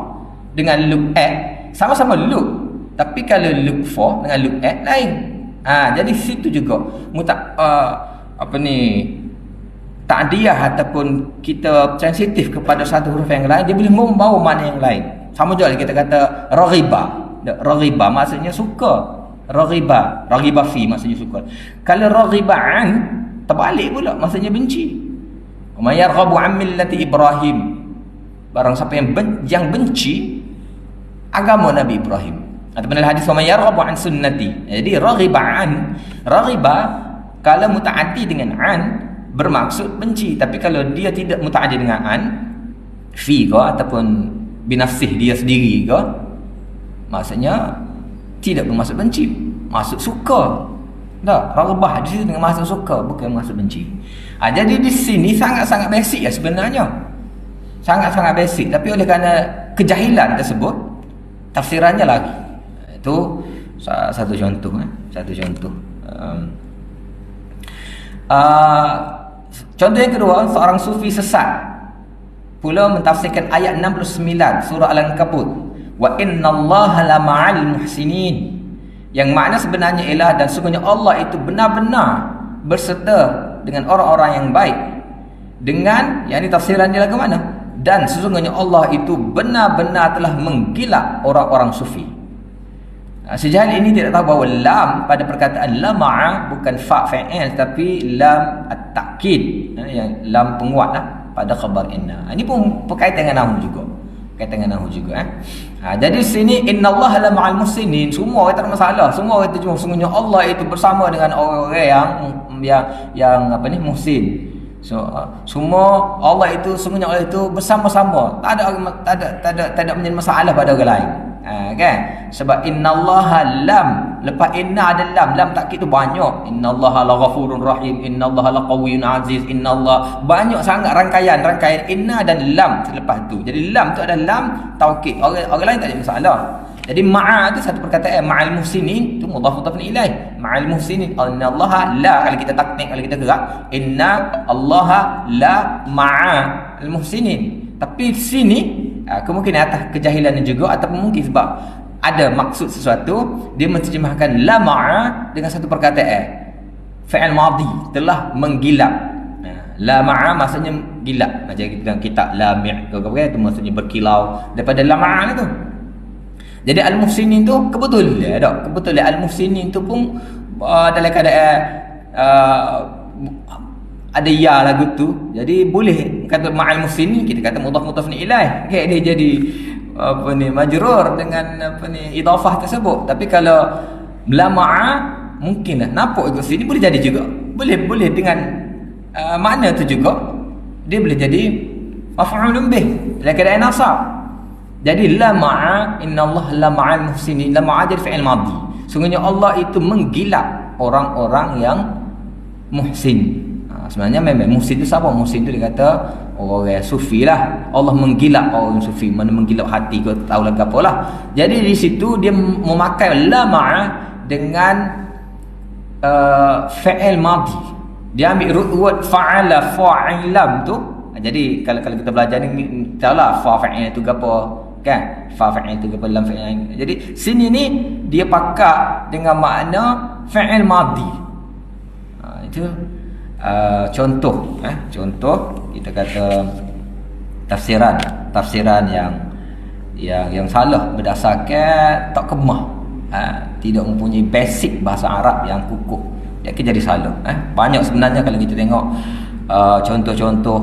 dengan look at, sama-sama look, tapi kalau look for dengan look at lain. Jadi situ juga ta'diyah ataupun kita sensitif kepada satu huruf yang lain, dia boleh membawa makna yang lain. Sama juga kita kata raghiba maksudnya suka, raghiba fi maksudnya suka. Kalau raghiba an, terbalik pula maksudnya benci. May yarghabu an millati Ibrahim, barang siapa yang benci agama Nabi Ibrahim. Ataupun dalam hadis may yarghabu an sunnati. Jadi raghiba kalau mutaaddi dengan an bermaksud benci, tapi kalau dia tidak mutaaddi dengan an, fi ke ataupun binafsih dia sendiri ke, maksudnya tidak bermaksud benci, maksud suka. Raghbah di sini dengan maksud suka, bukan maksud benci. Jadi di sini sangat-sangat basic ya sebenarnya. Sangat-sangat basic, tapi oleh kerana kejahilan tersebut, tafsirannya lagi. Itu satu contoh. Contoh yang kedua, seorang sufi sesat pula mentafsirkan ayat 69 surah Al-Ankabut, wa innallaha lama'al muhsinin, yang makna sebenarnya ialah dan sungguhnya Allah itu benar-benar berserta dengan orang-orang yang baik. Dengan yang ini tafsiran dia lagu mana? Dan sesungguhnya Allah itu benar-benar telah menggilak orang-orang sufi. Sejahal ini tidak tahu bahawa lam pada perkataan lama'a bukan fa fa'il, tapi lam at-ta'kid, yang lam penguat lah pada khabar inna. Ini pun berkaitan dengan nahwu juga. Jadi sini innallaha lama'al muhsinin, semua kata masalah, semua kata cuma sungguhnya Allah itu bersama dengan orang-orang yang muhsin. So, semua Allah itu sungguhnya Allah itu bersama-sama, tak ada menjadi masalah pada orang lain. Kan? Sebab innallaha lam, lepas inna ada lam takkid tu banyak. Innallaha laghafurur rahim, innallaha laqawiyyun aziz, innallah, banyak sangat rangkaian inna dan lam selepas tu. Jadi lam tu ada lam taukid, orang lain tak ada masalah. Jadi ma'a tu satu perkataan, ma'al muhsinin tu mudhaf ilaih, ma'al muhsinin, innallaha la, kalau kita taknik, kalau kita gerak, inna allaha la ma'al muhsinin. Tapi sini kemungkinan atas kejahilan juga, ataupun mungkin sebab ada maksud sesuatu, dia menterjemahkan la ma'a dengan satu perkataan fi'il madhi, telah menggilap. La ma'a maksudnya gilap, macam kita dalam kitab lami' ke apa tu, maksudnya berkilau daripada la ma'a tu. Jadi al-muhsinin tu kebetulan al-muhsinin tu pun dalam keadaan ada ya lagu tu, jadi boleh kata ma'al muhsinin, kita kata mudhaf ilaih, okay, dia jadi majrur dengan idafah tersebut. Tapi kalau la ma'a mungkinlah nampak ikut sini boleh jadi juga, boleh dengan makna tu juga, dia boleh jadi maf'ulun bih dalam keadaan nasab. Jadi la ma'a, innallaha la ma'al muhsinin, la ma'a jadi fi'il madhi, sungguhnya Allah itu menggilap orang-orang yang muhsin. Sebenarnya memang muhsin itu siapa? Muhsin itu dia kata orang sufi lah. Allah menggilap orang sufi, mana menggilap hati kau tahu lah apa lah. Jadi di situ dia memakai la ma'a dengan fi'il madhi. Dia ambil word fa'ala fa'ilam tu. Jadi kalau kita belajar ni tahulah fa fa'il itu apa kan? Fa fa'il itu apa, lam fa'il. Jadi sini ni dia pakai dengan makna fi'il madhi. Itu contoh kita kata tafsiran yang salah berdasarkan tak kemah, tidak mempunyai basic bahasa Arab yang kukuh, dia akan jadi salah. Banyak sebenarnya kalau kita tengok contoh-contoh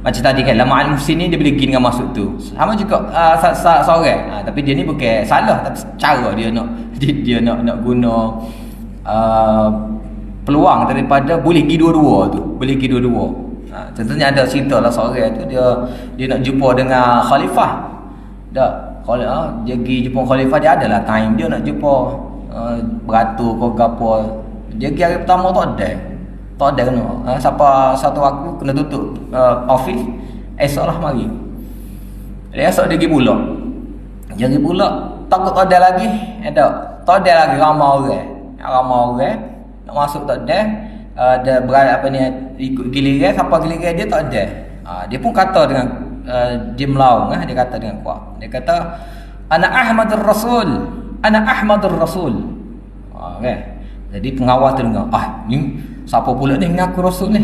macam tadi kan, lama'al muhsinin dia boleh pergi dengan maksud tu, sama juga seorang, tapi dia ni bukan salah, tapi cara dia nak guna peluang daripada boleh pergi dua-dua tu, contohnya ada cerita lah seorang tu dia nak jumpa dengan khalifah. Dia pergi jumpa khalifah, dia adalah time dia nak jumpa beratur ke gapo. Dia pergi hari pertama tak ada kena satu waktu kena tutup office, esok lah mari. Esok dia pergi pula takut tak ada lagi, ramai orang nak masuk tak ada berada ikut giliran, siapa giliran dia tak ada. Dia pun kata dengan dia melaung, dia kata dengan kuat. Dia kata ana Ahmadur Rasul, ana Ahmadur Rasul. Okay. Jadi pengawal tu dengar, ni siapa pula ni mengaku Rasul ni?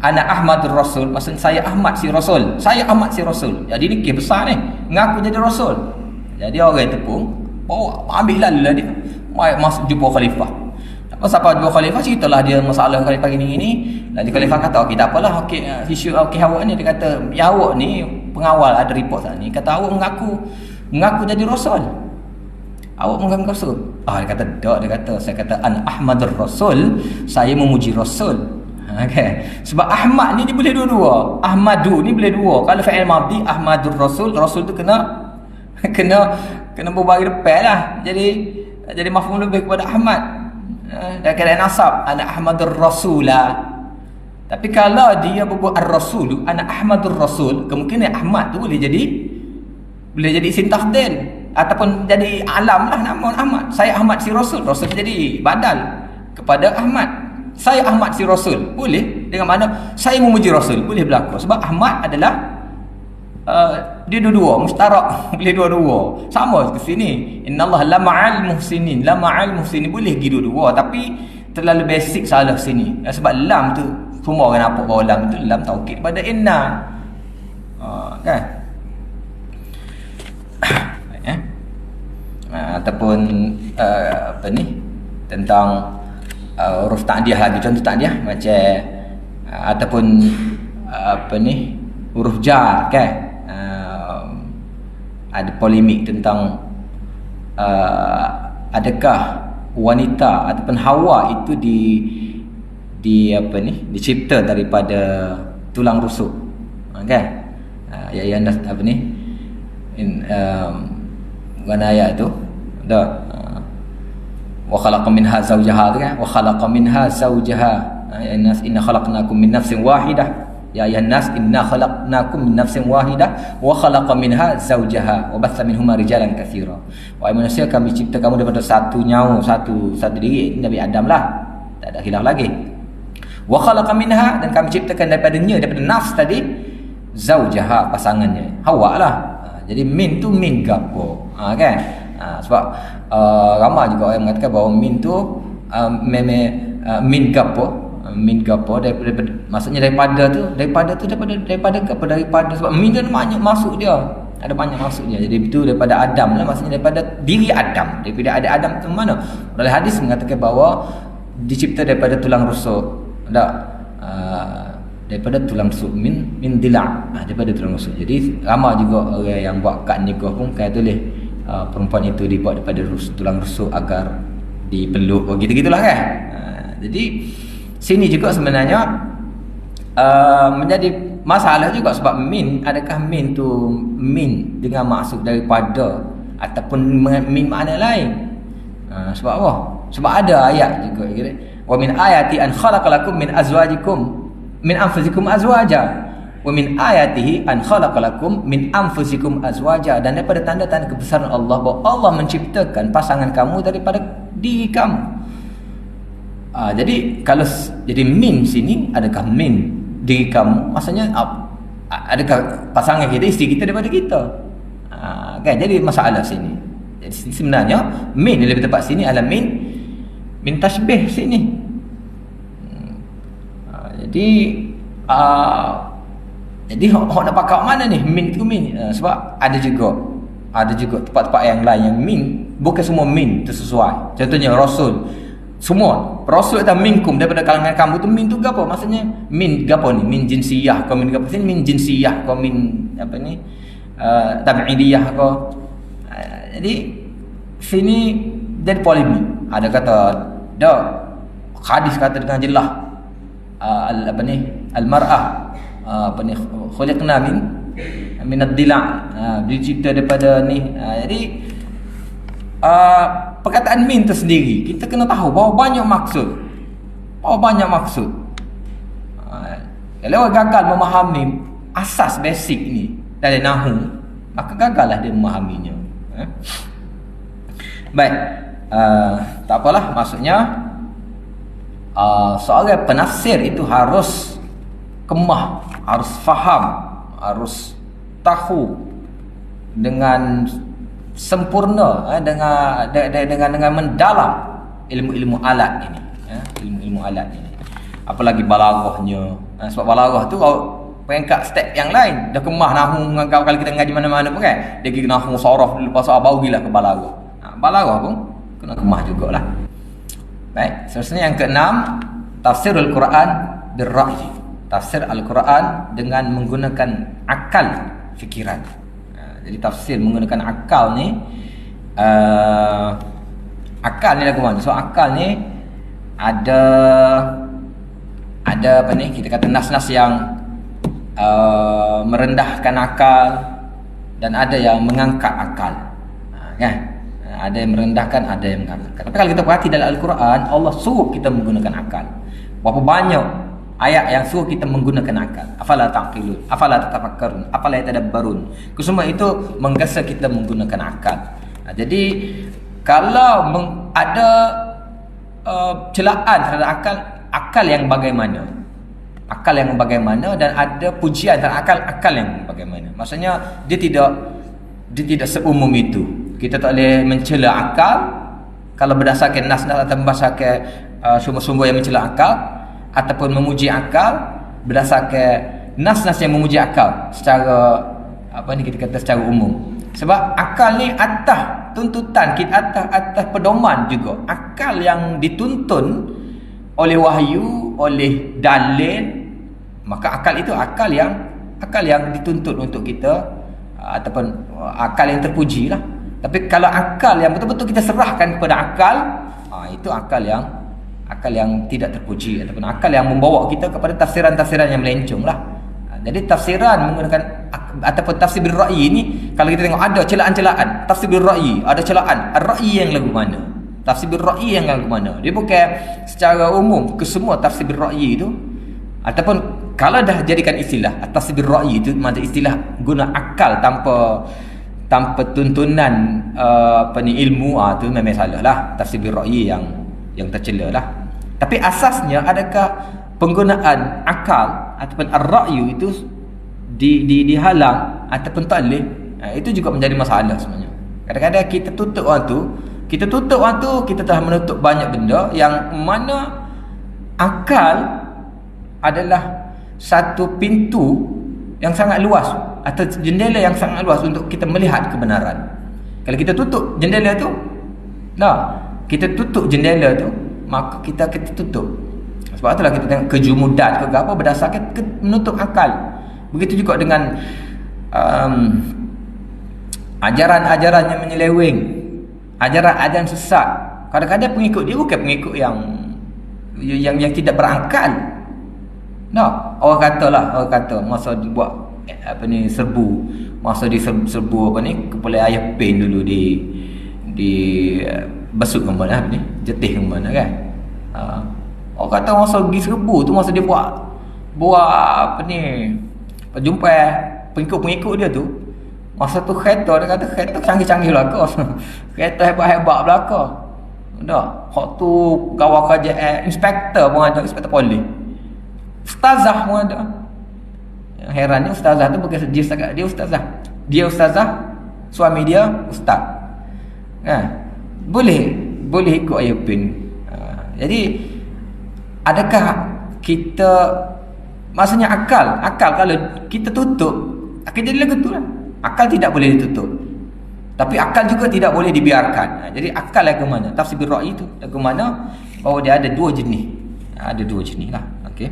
Ana Ahmadur Rasul, maksud saya Ahmad si Rasul. Saya Ahmad si Rasul. Jadi ni kes besar ni, mengaku jadi Rasul. Jadi orang tu pun bawa ambil lalu lah dia. Masuk jumpa khalifah. Siapa jumpa khalifah, ceritalah dia masalah khalifah gini-gini. Lalu khalifah kata, okey tak apalah, okey isu awak ni. Dia kata, ya awak ni pengawal ada report sana ni. Kata awak mengaku jadi Rasul. Awak mengaku Rasul. Dia kata tak. Dia kata, saya kata an Ahmadur Rasul, saya memuji Rasul. Okay. Sebab Ahmad ni dia boleh dua-dua. Ahmadu ni boleh dua. Kalau fa'il madhi Ahmadur Rasul, Rasul tu kena berbagi depan lah. Jadi mafhum lebih kepada Ahmad. Dan kena nasab ana Ahmadur Rasulah. Tapi kalau dia berbuat ar-rasul, ana Ahmadur Rasul, kemungkinan Ahmad tu boleh jadi isim tafdil ataupun jadi alam lah nama Ahmad. Saya Ahmad si Rasul, Rasul jadi badal kepada Ahmad. Saya Ahmad si Rasul, boleh dengan mana saya memuji Rasul, boleh berlaku. Sebab Ahmad adalah dia dua-dua, mustarak, boleh dua-dua. Sama ke sini. Innallaha la ma'al muhsinin, la ma'al muhsinin, boleh pergi dua-dua, tapi terlalu basic salah sini. Sebab lam tu semua orang nampak bahawa lam tu lam taukid pada inna. Kan? Ataupun apa ni? Tentang huruf ta'diyah lagi, contoh ta'diyah macam ataupun apa ni? Huruf jar kan? Ada polemik tentang adakah wanita ataupun Hawa itu dicipta daripada tulang rusuk, kan? Ya apa ni? Bukan ayat tu dah. Wa khalaqa minha zawjaha, kan? Wa khalaqa minha zawjaha. Ya nas inna khalaqnakum min nafsin wahidah. Ya ayuhan nas inna khalaqnakum min nafsin wahidah wa khalaqa minha zawjaha wa batha minhuma rijalan katsira. Wahai manusia, kami cipta kamu daripada satu nyawa, satu diri, Nabi Adam lah. Tak ada khilaf lagi. Wa khalaqa minha, dan kami ciptakan daripada nafs tadi zawjaha, pasangannya, Hawa lah. Jadi min tu min gapo, kan? Sebab ramai juga orang mengatakan bahawa min tu min gapo daripada maksudnya daripada sebab min tu banyak maksud dia, ada banyak maksud dia. Jadi itu daripada Adam lah, maksudnya daripada diri Adam, daripada ada Adam tu mana. Dalam hadis mengatakan bahawa dicipta daripada tulang rusuk, daripada tulang rusuk, min dila', daripada tulang rusuk. Jadi ramai juga orang yang buat kad nikah pun kaya tulis perempuan itu dibuat daripada tulang rusuk agar dipeluk, gitu-gitulah kan. Jadi sini juga sebenarnya menjadi masalah juga, sebab min, adakah min tu min dengan maksud daripada ataupun min makna lain? Sebab apa? Sebab ada ayat juga kira, wa min ayati an khalaqalakum min azwajikum min anfusikum azwaja, wa min ayatihi an khalaqalakum min anfusikum azwaja, dan daripada tanda-tanda kebesaran Allah bahawa Allah menciptakan pasangan kamu daripada diri kamu. Jadi kalau jadi min sini, adakah min diri kamu, maksudnya adakah pasangan kita, isteri kita daripada kita, kan? Jadi masalah sini. Jadi sebenarnya min yang lebih tepat sini adalah min tasbih sini. Jadi orang nak pakai mana ni min tu min? Sebab ada juga tempat-tempat yang lain yang min, bukan semua min tu sesuai. Contohnya Rasul, semua Rasul atau minkum, daripada kalangan kamu tu min tu gapo? Maksudnya min gapo ni? Min jinsiyah kau, min gapo sini? Min jinsiyah kau, min apa ni? Tabi'idiyah kau. Jadi sini jadi polemik. Ada kata dak, hadis kata dengan jelas al-mar'ah khuliqna min ad-dila', dicipta daripada ni. Jadi perkataan min tu sendiri kita kena tahu bahawa banyak maksud. Kalau orang gagal memahami asas basic ni dari nahwu, maka gagallah dia memahaminya. Baik, tak apalah, maksudnya seorang penafsir itu harus kemah, harus faham, harus tahu dengan sempurna, dengan mendalam ilmu-ilmu alat ini, ilmu-ilmu alat ini. Apalagi balaghahnya. Sebab balaghah tu kalau peringkat step yang lain dah kemah nahu ngangkau kalau kita ngaji mana-mana pun kan. Dia pergi nahu saraf dulu pasal barulah ke balaghah. Balaghah pun kena kemah jugalah. Baik, seterusnya yang keenam, tafsirul Quran bil-ra'yi. Tafsir Al-Quran dengan menggunakan akal fikiran. Jadi tafsir menggunakan akal ni, akal ni lagu mana? So akal ni ada apa ni, kita kata nas-nas yang merendahkan akal dan ada yang mengangkat akal, kan? Ada yang merendahkan, ada yang mengangkat. Tapi kalau kita perhati dalam Al-Quran, Allah suruh kita menggunakan akal. Berapa banyak ayat yang suruh kita menggunakan akal. Afala taqilun, afala tatafakkarun, afala yatadabbarun. Kesemua itu menggesa kita menggunakan akal. Jadi kalau ada celaan terhadap akal yang bagaimana, akal yang bagaimana, dan ada pujian terhadap akal yang bagaimana. Maksudnya dia tidak seumum itu. Kita tak boleh mencela akal kalau berdasarkan nas-nas atau berdasarkan sumber-sumber yang mencela akal, ataupun memuji akal berdasarkan nas-nas yang memuji akal secara kita kata secara umum. Sebab akal ni atas tuntutan kita, atas pedoman juga. Akal yang dituntun oleh wahyu, oleh dalil, maka akal itu akal yang dituntut untuk kita, ataupun akal yang terpuji lah. Tapi kalau akal yang betul-betul kita serahkan kepada akal, itu akal yang tidak terpuji, ataupun akal yang membawa kita kepada tafsiran-tafsiran yang melencong lah. Jadi tafsiran menggunakan ataupun tafsir bil ra'yi ni, kalau kita tengok ada celaan-celaan tafsir bil ra'yi, ada celaan ar-ra'yi yang lagu mana, tafsir bil ra'yi yang lagu mana. Dia bukan secara umum ke semua tafsir bil ra'yi itu, ataupun kalau dah jadikan istilah tafsir bil ra'yi itu, maksud istilah guna akal tanpa tuntunan ilmu, tu memang salah lah, tafsir bil ra'yi yang tercela lah. Tapi asasnya, adakah penggunaan akal ataupun ar-ra'yu itu dihalang ataupun tak boleh? Itu juga menjadi masalah sebenarnya. Kadang-kadang kita tutup orang tu, kita telah menutup banyak benda yang mana akal adalah satu pintu yang sangat luas atau jendela yang sangat luas untuk kita melihat kebenaran. Kalau kita tutup jendela tu, maka kita tutup. Sebab itulah kita tengok kejumudan ke apa berdasarkan menutup akal. Begitu juga dengan ajaran-ajaran yang menyeleweng, ajaran-ajaran sesat. Kadang-kadang pengikut dia bukan pengikut yang tidak berakal. Orang kata masa dibuat serbu, masa diserbu kepala ayah pen dulu di besuk ke mana jetih ke mana kan. Orang kata masa pergi serbu tu, masa dia buat jumpa pengikut dia tu, masa tu kereta, dia kata kereta canggih-canggih belaka. Kereta hebat-hebat belaka. Hak tu kawal kerajaan, inspektor pun ada, inspektor polis, ustazah pun ada. Yang herannya ustazah tu bukan dia setakat dia ustazah, suami dia ustaz. Boleh ikut ayat pin. Jadi adakah kita, maksudnya akal kalau kita tutup akan jadi lagu tu lah. Akal tidak boleh ditutup, tapi akal juga tidak boleh dibiarkan. Jadi akal lagu mana? Tafsir bil ra'yi itu lagu mana? Bahawa dia ada dua jenis. Ada dua jenis lah. Okey.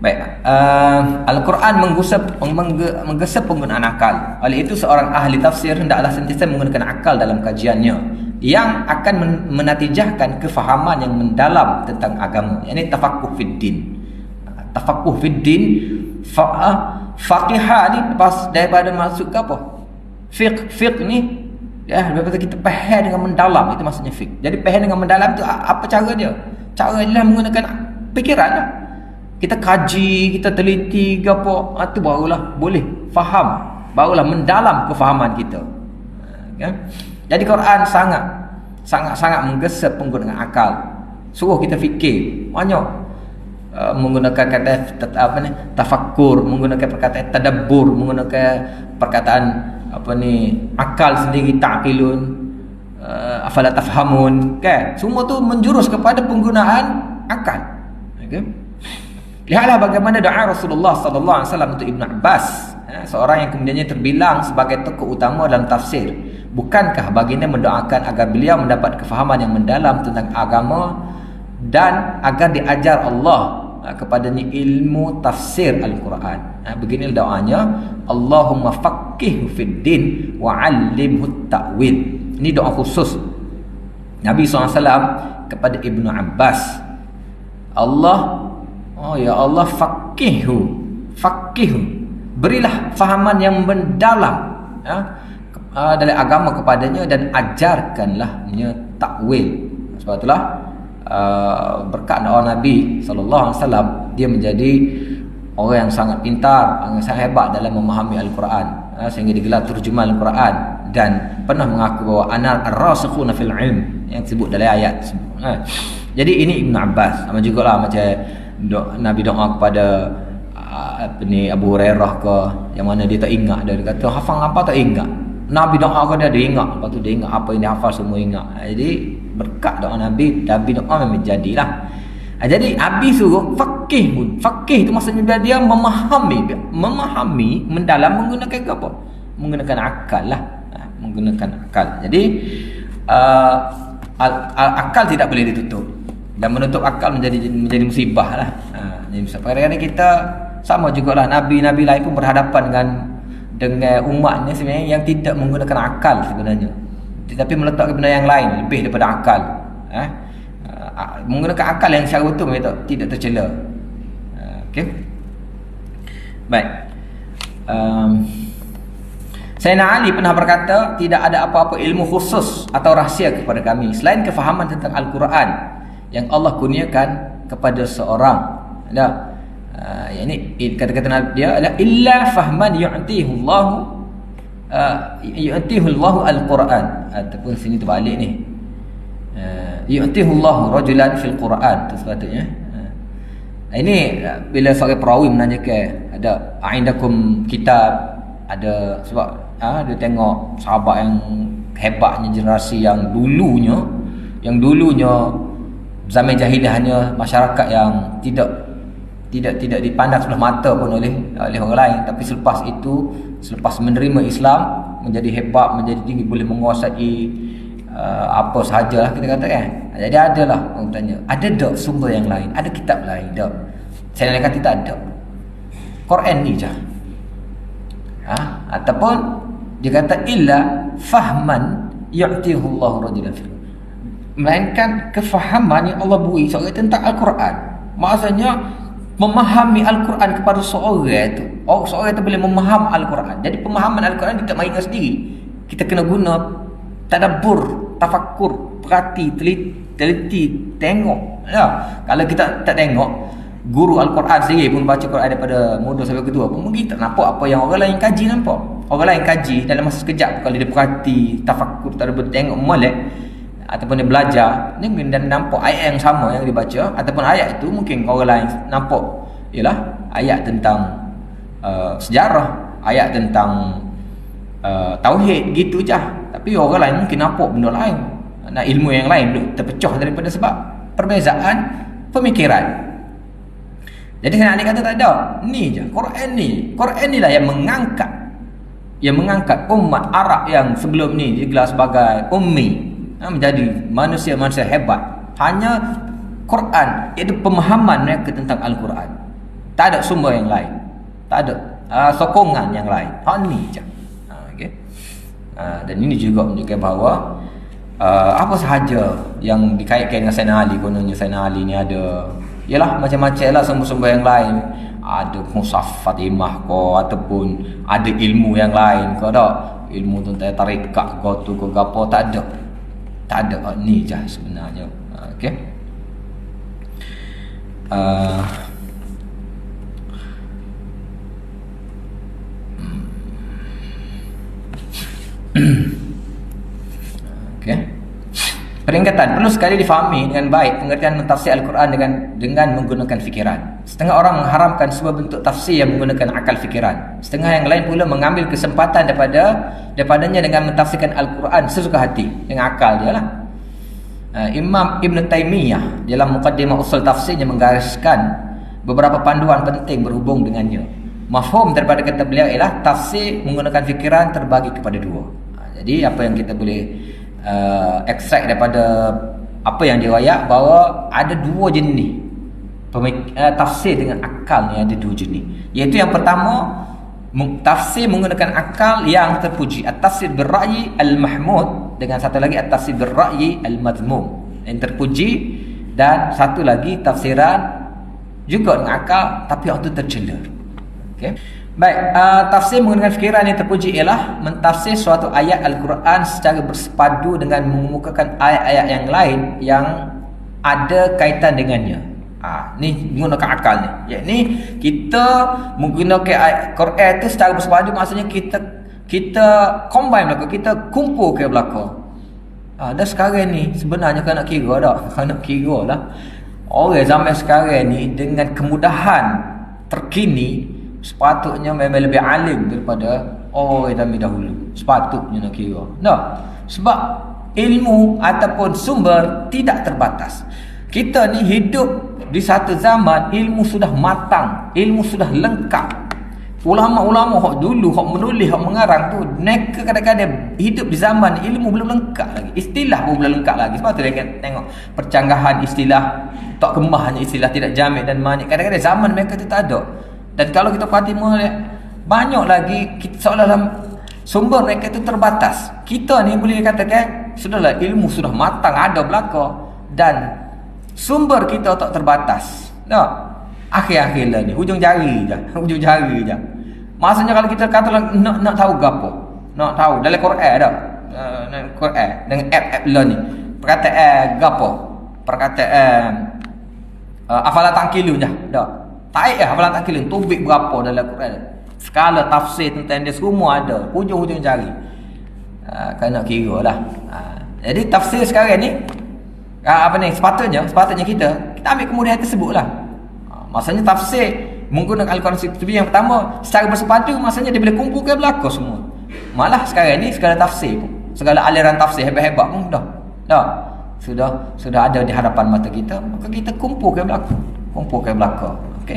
Baik, Al-Quran menggesa penggunaan akal. Oleh itu seorang ahli tafsir hendaklah sentiasa menggunakan akal dalam kajiannya, yang akan menatijahkan kefahaman yang mendalam tentang agama. Ini tafaqquh fid din. Tafaqquh fid din, faqihah ni lepas daripada masuk ke apa? Fiqh ni daripada kita faham dengan mendalam, itu maksudnya fiqh. Jadi faham dengan mendalam tu apa cara dia? Cara dia menggunakan fikiran lah. Kita kaji, kita teliti ke apa, itu barulah boleh faham, barulah mendalam kefahaman kita. Kan? Jadi Quran sangat menggesa penggunaan akal. Suruh kita fikir. Banyak menggunakan kata apa ni, tafakkur, menggunakan perkataan tadabbur, menggunakan perkataan apa ni, akal sendiri, ta'qilun, afala tafhamun, kan? Semua tu menjurus kepada penggunaan akal. Okey. Lihatlah bagaimana doa Rasulullah sallallahu alaihi wasallam untuk Ibn Abbas, seorang yang kemudiannya terbilang sebagai tokoh utama dalam tafsir. Bukankah baginda mendoakan agar beliau mendapat kefahaman yang mendalam tentang agama dan agar diajar Allah kepadanya ilmu tafsir Al-Quran. Begini doanya, Allahumma faqihhu fid din wa 'allimhu ta'wil. Ini doa khusus Nabi SAW kepada Ibnu Abbas. Ya Allah, faqihhu, berilah fahaman yang mendalam dalam agama kepadanya dan ajarkanlahnya takwil. Sebab itulah berkat doa Nabi sallallahu alaihi wasallam, dia menjadi orang yang sangat pintar, yang sangat hebat dalam memahami Al-Quran, sehingga digelar terjemah Al-Quran dan pernah mengaku bahawa ana ar-rasikhuna fil ilm, yang disebut dalam ayat. Jadi ini Ibn Abbas. Sama jugalah macam Nabi doa kepada Abu Hurairah ke, yang mana dia tak ingat, dia kata hafal apa tak ingat. Nabi doa kepada dia ingat, lepas tu dia ingat apa yang dia hafal semua ingat. Jadi berkat doa Nabi doa memang jadilah. Jadi Nabi suruh faqih. Faqih itu maksudnya dia memahami mendalam, menggunakan apa? Menggunakan akal lah. Menggunakan akal. Jadi akal tidak boleh ditutup, dan menutup akal menjadi musibah lah. Jadi kadang-kadang kita sama jugalah, nabi-nabi lain pun berhadapan dengan umatnya sebenarnya yang tidak menggunakan akal sebenarnya, tetapi meletakkan benda yang lain lebih daripada akal. Menggunakan akal yang secara utuh tidak tercela. Okey. Baik. Sayyidina Ali pernah berkata, tidak ada apa-apa ilmu khusus atau rahsia kepada kami selain kefahaman tentang Al-Quran yang Allah kurniakan kepada seorang. Ini kata-kata Nabi dia adalah illa fahman yu'tihu Allahu al-Quran, ataupun sini terbalik ni, yu'tihu Allahu rajulan fil Quran, tu sepatutnya. Ini bila seorang perawi menanyakan, ada aindakum kitab, ada sebab dia tengok sahabat yang hebatnya, generasi yang dulunya zaman jahiliahnya, masyarakat yang tidak dipandang sebelah mata pun oleh orang lain, tapi selepas itu, selepas menerima Islam, menjadi hebat, menjadi tinggi, boleh menguasai apa sahajalah kita kata kan. Jadi adalah orang tanya, ada tak sumber yang lain, ada kitab lain tak? Saya kata tak ada, Quran ni je. Ataupun dia kata illa fahman yu'tihu Allahu rajulan fil, melainkan kefahaman yang Allah beri seorang tentang Al-Quran. Maksudnya memahami Al-Quran kepada seorang itu, seorang itu boleh memaham Al-Quran. Jadi pemahaman Al-Quran kita mainkan sendiri. Kita kena guna tadabbur, tafakkur, perhati, teliti, tengok. Kalau kita tak tengok, guru Al-Quran sendiri pun baca Quran daripada muda sampai ketua pun mungkin tak nampak apa yang orang lain kaji nampak. Orang lain kaji dalam masa sekejap, kalau dia perhati, tafakkur, tadabbur, tengok molek, ataupun dia belajar ni, dan nampak ayat yang sama yang dia baca, ataupun ayat itu mungkin orang lain nampak ialah ayat tentang sejarah, ayat tentang tauhid gitu je, tapi orang lain mungkin nampak benda lain, ilmu yang lain terpecah daripada sebab perbezaan pemikiran. Jadi saya nak kata tak ada, ni je Quran ni lah yang mengangkat umat Arab yang sebelum ni digelar sebagai ummi, menjadi manusia-manusia hebat. Hanya Quran, iaitu pemahaman mereka tentang Al-Quran. Tak ada sumber yang lain, tak ada sokongan yang lain, hanya ni je. Okay. Dan ini juga menunjukkan bahawa apa sahaja yang dikaitkan dengan Sayyidina Ali, kononnya Sayyidina Ali ni ada, ialah macam-macam lah sumber-sumber yang lain. Ada Mushaf Fatimah ke, ataupun ada ilmu yang lain ke, tak? Ilmu tentang tarikat ke tu ke apa, tak ada. Ni je sebenarnya. Okey. Okey. Peringkatan, perlu sekali difahami dengan baik pengertian mentafsir Al-Quran dengan menggunakan fikiran. Setengah orang mengharamkan sebuah bentuk tafsir yang menggunakan akal fikiran. Setengah yang lain pula mengambil kesempatan daripadanya dengan mentafsirkan Al-Quran sesuka hati dengan akal dia lah. Imam Ibn Taymiyah dalam Muqaddimah Usul Tafsirnya menggariskan beberapa panduan penting berhubung dengannya. Mafhum daripada kata beliau ialah tafsir menggunakan fikiran terbagi kepada dua. Jadi apa yang kita boleh ekstrak daripada apa yang diriwayat, bahawa ada dua jenis tafsir dengan akal ni, ada dua jenis, iaitu yang pertama tafsir menggunakan akal yang terpuji, at-tafsir bil-ra'yi al-mahmud, dengan satu lagi at-tafsir bil-ra'yi al-madhmum, yang terpuji, dan satu lagi tafsiran juga dengan akal tapi yang itu tercela. Okey. Baik, tafsir menggunakan fikiran yang terpuji ialah mentafsir suatu ayat Al-Quran secara bersepadu dengan mengemukakan ayat-ayat yang lain yang ada kaitan dengannya. Ni menggunakan akal ni. Yakni kita menggunakan ayat Quran itu secara bersepadu, maksudnya kita combine belaka, kita kumpul ke belaka. Dan sekarang ni sebenarnya kena kira dah, kena kira lah. Orang zaman sekarang ni dengan kemudahan terkini sepatutnya memang lebih alim daripada orang zaman dahulu. Sepatutnya nak kira. Sebab ilmu ataupun sumber tidak terbatas. Kita ni hidup di satu zaman ilmu sudah matang, ilmu sudah lengkap. Ulama-ulama hak dulu, hak menulis, hak mengarang tu, mereka kadang-kadang hidup di zaman ilmu belum lengkap lagi, istilah pun belum lengkap lagi. Sebab tu dia tengok percanggahan istilah, tak kemahnya istilah, tidak jamik dan manik. Kadang-kadang zaman mereka tu tak ada. Dan kalau kita perhati banyak lagi seolah-olah sumber mereka itu terbatas. Kita ni boleh dikatakan sudahlah ilmu sudah matang, ada belaka, dan sumber kita tak terbatas. Akhir-akhirlah ni hujung jari je. Maksudnya kalau kita kata nak tahu gapo, nak tahu dalam Quran dah, Quran dengan app lah ni, perkataan gapo, perkataan afala tangkilun dah. Tak hafalan tak kira tubik berapa dalam Quran. Skala tafsir tentang dia semua ada, hujung-hujung jari. Kena kira lah. Jadi tafsir sekarang ni sepatutnya kita ambil kemudian tersebut lah. Maksudnya tafsir menggunakan Al-Quran yang pertama secara bersepadu, maksudnya dia boleh kumpulkan belaka semua. Malah sekarang ni segala tafsir pun, segala aliran tafsir hebat-hebat pun sudah ada di hadapan mata kita, maka kita kumpulkan belaka. Okay.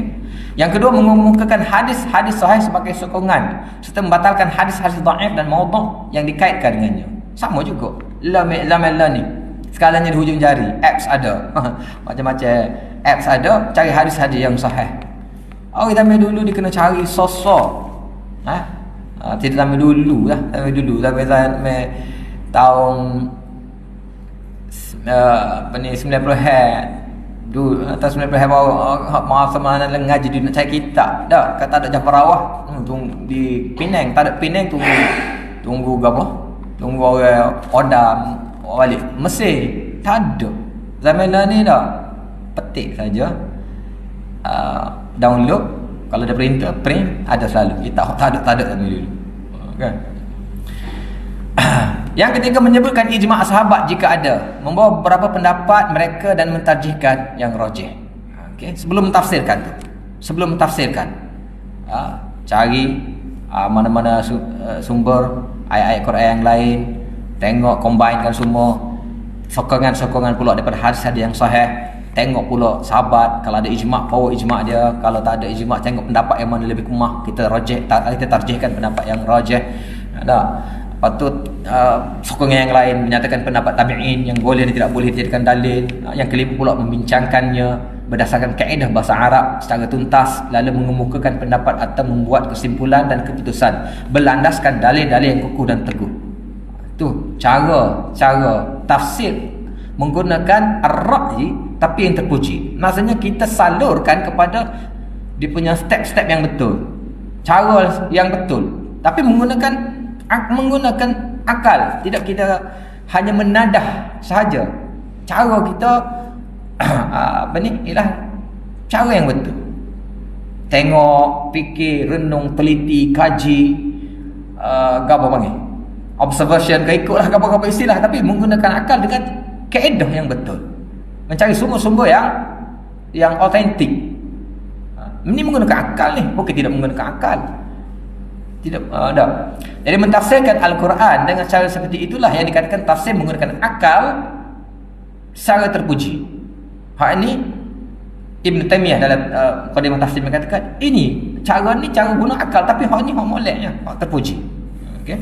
Yang kedua, mengemukakan hadis-hadis sahih sebagai sokongan serta membatalkan hadis-hadis dhaif dan maudhu' yang dikaitkan dengannya. Sama juga zaman ni skalanya di hujung jari, apps ada macam-macam apps ada, cari hadis-hadis yang sahih. Orang zaman dulu dia kena cari sosok tidak zaman dulu lah, zaman tahun 90-an dulu, atas 90 masa mana ngaji dia nak cari kitab dah, kata ada Jafar Rawah tunggu di Penang, tak ada Penang tunggu apa, tunggu orang Odam balik Mesir, tak ada. Zaman ni dah petik saja, download, kalau ada printer print ada selalu, kita tak ada zaman dulu kan. Yang ketiga, menyebutkan ijma' sahabat jika ada, membawa beberapa pendapat mereka dan mentarjihkan yang rajih. Okey, sebelum mentafsirkan cari mana-mana sumber ayat-ayat Quran yang lain, tengok, combinekan semua, sokongan-sokongan pula daripada hadis-hadis yang sahih, tengok pula sahabat, kalau ada ijma' bawa ijma' dia, kalau tak ada ijma' tengok pendapat yang mana lebih kemah, kita tarjihkan pendapat yang rajih. Patut sokongan yang lain menyatakan pendapat tabi'in yang boleh dan tidak boleh dijadikan dalil. Yang kelima pula membincangkannya berdasarkan kaedah bahasa Arab secara tuntas, lalu mengemukakan pendapat atau membuat kesimpulan dan keputusan berlandaskan dalil-dalil yang kukuh dan teguh. Tu cara tafsir menggunakan ar-ra'yi tapi yang terpuji. Maksudnya kita salurkan kepada dia punya step-step yang betul, cara yang betul, tapi menggunakan akal, tidak kita hanya menadah sahaja. Cara kita ialah cara yang betul. Tengok, fikir, renung, teliti, kaji, apa panggil, observation, ikutlah apa-apa istilah, tapi menggunakan akal dengan kaedah yang betul, mencari sumber-sumber yang autentik. Ini menggunakan akal ni, bukan tidak menggunakan akal. Tidak ada. Jadi mentafsirkan Al-Quran dengan cara seperti itulah yang dikatakan tafsir menggunakan akal secara terpuji. Hak ini Ibn Taymiyah dalam Qadimah Tafsir mengatakan ini cara guna akal, tapi hak ni hak moleknya, hak terpuji. Okey.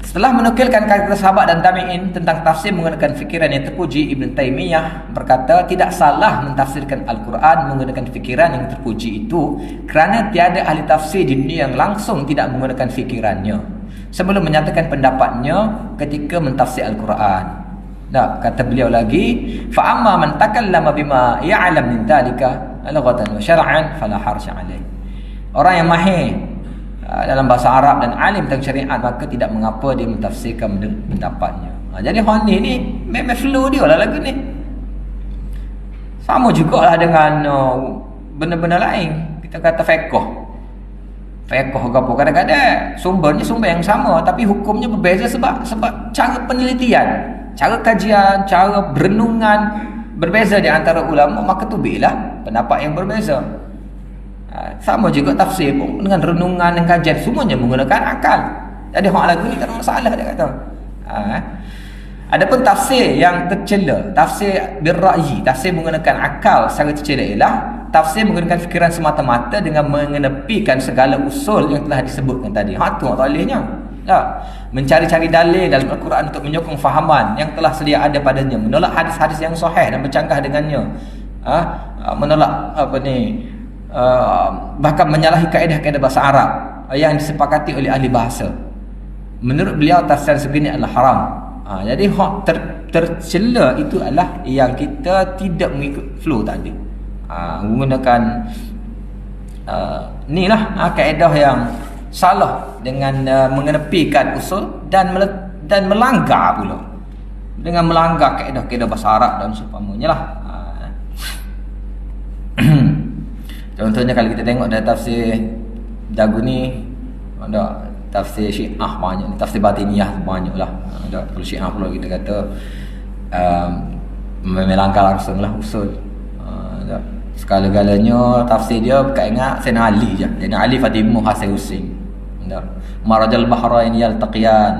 Setelah menukilkan kata sahabat dan tabi'in tentang tafsir menggunakan fikiran yang terpuji, Ibn Taymiyah berkata tidak salah mentafsirkan Al-Quran menggunakan fikiran yang terpuji itu, kerana tiada ahli tafsir di dunia yang langsung tidak menggunakan fikirannya sebelum menyatakan pendapatnya ketika mentafsir Al-Quran. Nah, kata beliau lagi, fa amma man takallama bima ya'lam min dhalika lughatan wa syar'an fala harsya alaih. Orang yang mahir dalam bahasa Arab dan alim tentang syariat, maka tidak mengapa dia mentafsirkan pendapatnya. Jadi hal ni memang flow dia lah lagu ni. Sama jugalah dengan benda-benda lain. Kita kata fiqh ke apa, kadang-kadang sumbernya sumber yang sama tapi hukumnya berbeza sebab cara penelitian, cara kajian, cara berenungan berbeza di antara ulama, maka tubilah pendapat yang berbeza. Sama juga tafsir pun dengan renungan dan kajian, semuanya menggunakan akal. Jadi hak lagu ni tak ada masalah, dia kata. Adapun tafsir yang tercela, tafsir birra'yi, tafsir menggunakan akal secara tercela ialah tafsir menggunakan fikiran semata-mata dengan mengenepikan segala usul yang telah disebutkan tadi. Hak tu tolehnya. Mencari-cari dalil dalam Al-Quran untuk menyokong fahaman yang telah sedia ada padanya, menolak hadis-hadis yang sahih dan bercanggah dengannya. Menolak bahkan menyalahi kaedah-kaedah bahasa Arab yang disepakati oleh ahli bahasa. Menurut beliau tafsir sebegini adalah haram. Jadi hak tercela itu adalah yang kita tidak mengikut flow tadi, menggunakan inilah kaedah yang salah dengan mengenepikan usul dan melanggar pula dengan melanggar kaedah-kaedah bahasa Arab dan seumpamanya lah. Contohnya kalau kita tengok dari tafsir Dagu ni, ada tafsir Syiah banyak ni, tafsir Batiniyah banyak lah. Ada kalau Syiah pula kita kata melanggar langsung lah usul. Segala-galanya tafsir dia bukan ingat Sayyidina Ali je. Sayyidina Ali, Fatimah, Hasan Husain. Marajal Bahrain yaltaqiyan,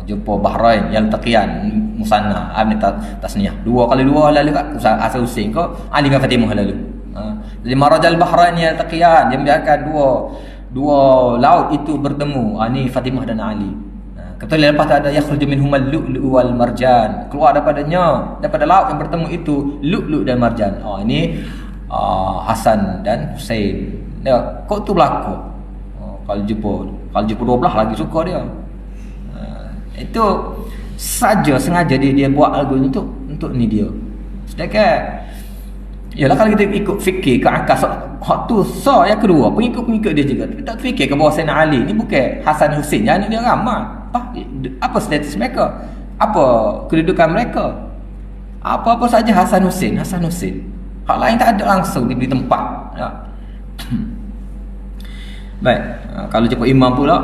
jumpa Bahrain yaltaqiyan, musanna abni tasniyah, dua kali dua lalu kat Hasan Husain ko Ali dengan Fatimah lalu. Jadi marajal Bahrain yaltaqiyan, dia membiarkan dua laut itu bertemu. Ni Fatimah dan Ali. Kemudian lepas tu ada yakhruju minhumal lu'lu' wal marjan, keluar daripada laut yang bertemu itu lu'lu' dan marjan. Ini Hasan dan Husain. Kok tu berlaku? Kalau jumpa 12 lagi suka dia. Itu saja sengaja dia buat lagu untuk ni dia. Sedangkan yalah kalau kita ikut fikir ke akal, hak tu yang kedua, pengikut-pengikut dia juga. Kita tak fikir ke bahawa Sayyidina Ali ni bukan Hasan Husain, jangan dia ramai. Apa status mereka? Apa kedudukan mereka? Apa-apa saja Hasan Husain. Hak lain tak ada langsung diberi tempat. Baik, kalau jumpa imam pula,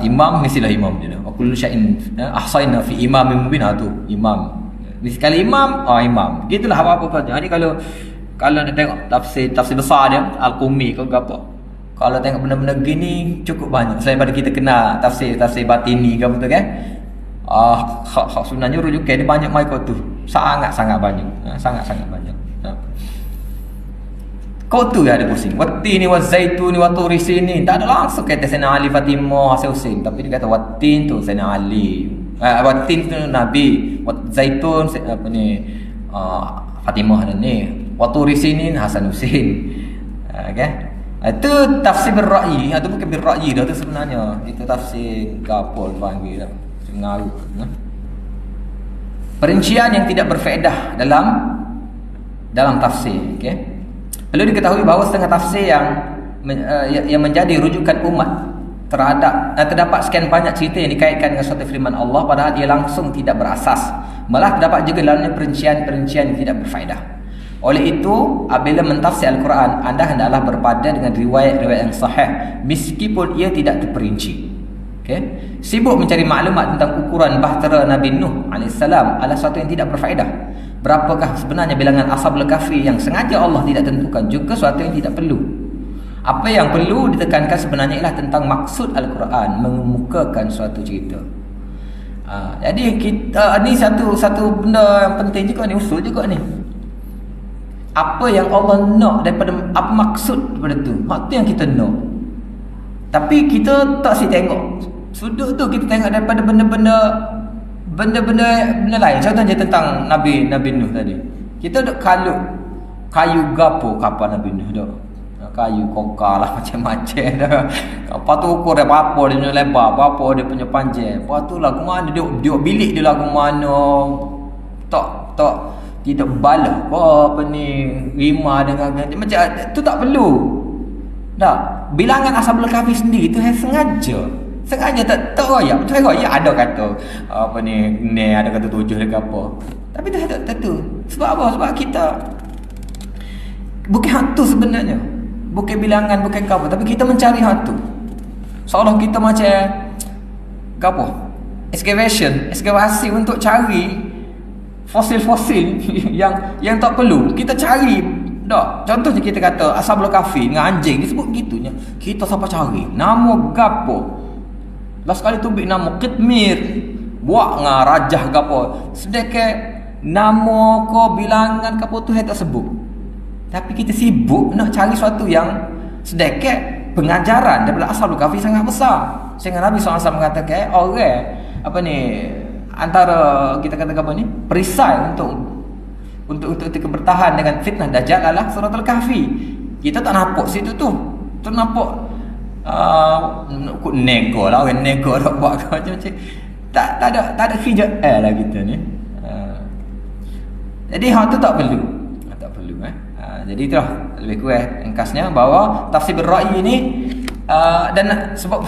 imam mestilah imam dia. Wa kullu syai'in ahsayna fi imamin mubin, tu imam. Sekali imam, imam. Gitulah apa-apa saja. Jadi kalau nak tengok tafsir besar dia, Al-Qumi ke apa, kalau tengok benda-benda gini cukup banyak. Selain pada kita kenal tafsir Batini ke betul kan? Sebenarnya rujukan dia banyak mereka tu. Sangat-sangat banyak. Sangat-sangat banyak. Kau tu yang ada pusing. Wattini wazaituni waturi sini. Tak ada langsung kata Sayyidina Ali, Fatimah, Hasan Husain, tapi dia kata wattin tu Sayyidina Ali. Wattin tu Nabi. Zaitun Fatimah dan ni. Waturi sini Hasan Husain. Okay? Itu tafsir birra'yi. Itu bukan birra'yi dah tu sebenarnya. Itu tafsir gapol panggil dah. Ngaruh. Perincian yang tidak berfaedah dalam tafsir. Okay? Perlu diketahui bahawa setengah tafsir yang menjadi rujukan umat terdapat sekian banyak cerita yang dikaitkan dengan suatu firman Allah padahal dia langsung tidak berasas. Malah terdapat juga dalamnya perincian-perincian yang tidak berfaedah. Oleh itu, apabila mentafsir Al-Quran, anda hendaklah berpada dengan riwayat-riwayat yang sahih meskipun ia tidak terperinci. Okay. Sibuk mencari maklumat tentang ukuran bahtera Nabi Nuh alaihissalam adalah sesuatu yang tidak berfaedah. Berapakah sebenarnya bilangan Ashabul Kahfi yang sengaja Allah tidak tentukan, juga sesuatu yang tidak perlu. Apa yang perlu ditekankan sebenarnya ialah tentang maksud Al-Quran, mengemukakan suatu cerita. Jadi kita ni satu benda yang penting juga ni, usul juga ni. Apa yang Allah nak daripada, apa maksud daripada tu, waktu yang kita nak. Tapi kita tak si tengok sudut tu, kita tengok daripada benda-benda lain. Contohnya tentang Nabi Nuh tadi, kita duk kalut kayu gapo kapal Nabi Nuh duk, kayu kokar lah macam-macam dah. Apa tu ukur dia berapa, dia punya lebar berapa, dia punya panjang. Apa tu lagu mana dia bilik dia lagu mana. Tak tidak balah apa ni rima dengan macam tu, tak perlu. Tak, bilangan Ashabul Kahfi sendiri tu sengaja tak royak. Betul royak ada kata apa ni ada kata 7 dekat apa. Tapi tak tentu. Sebab apa? Sebab kita bukan hantu sebenarnya. Bukan bilangan, bukan apa, tapi kita mencari hantu. Seolah kita macam apa? Excavasi untuk cari fosil-fosil yang tak perlu. Kita cari dah. Contohnya kita kata Ashabul Kahfi dengan anjing disebut gitunya. Kita siapa cari? Nama gapo? Last kali tu nama Qitmir. Buat dengan rajah gapo. Sedekah nama ko bilangan gapo tu tak sebut. Tapi kita sibuk nak cari sesuatu yang sedekah pengajaran daripada Ashabul Kahfi sangat besar. Sehingga Nabi SAW mengatakan orang apa ni antara kita kata apa ni perisai untuk bertahan dengan fitnah Dajjal adalah Suratul Kahfi. Kita tak nampak situ tu. Tu nampak nego lah, orang nego nak buat macam tak ada hijab lah kita ni. Jadi hal tu tak perlu. Jadi itulah lebih kurang ringkasnya bahawa tafsir ber-ra'yi ni dan sebab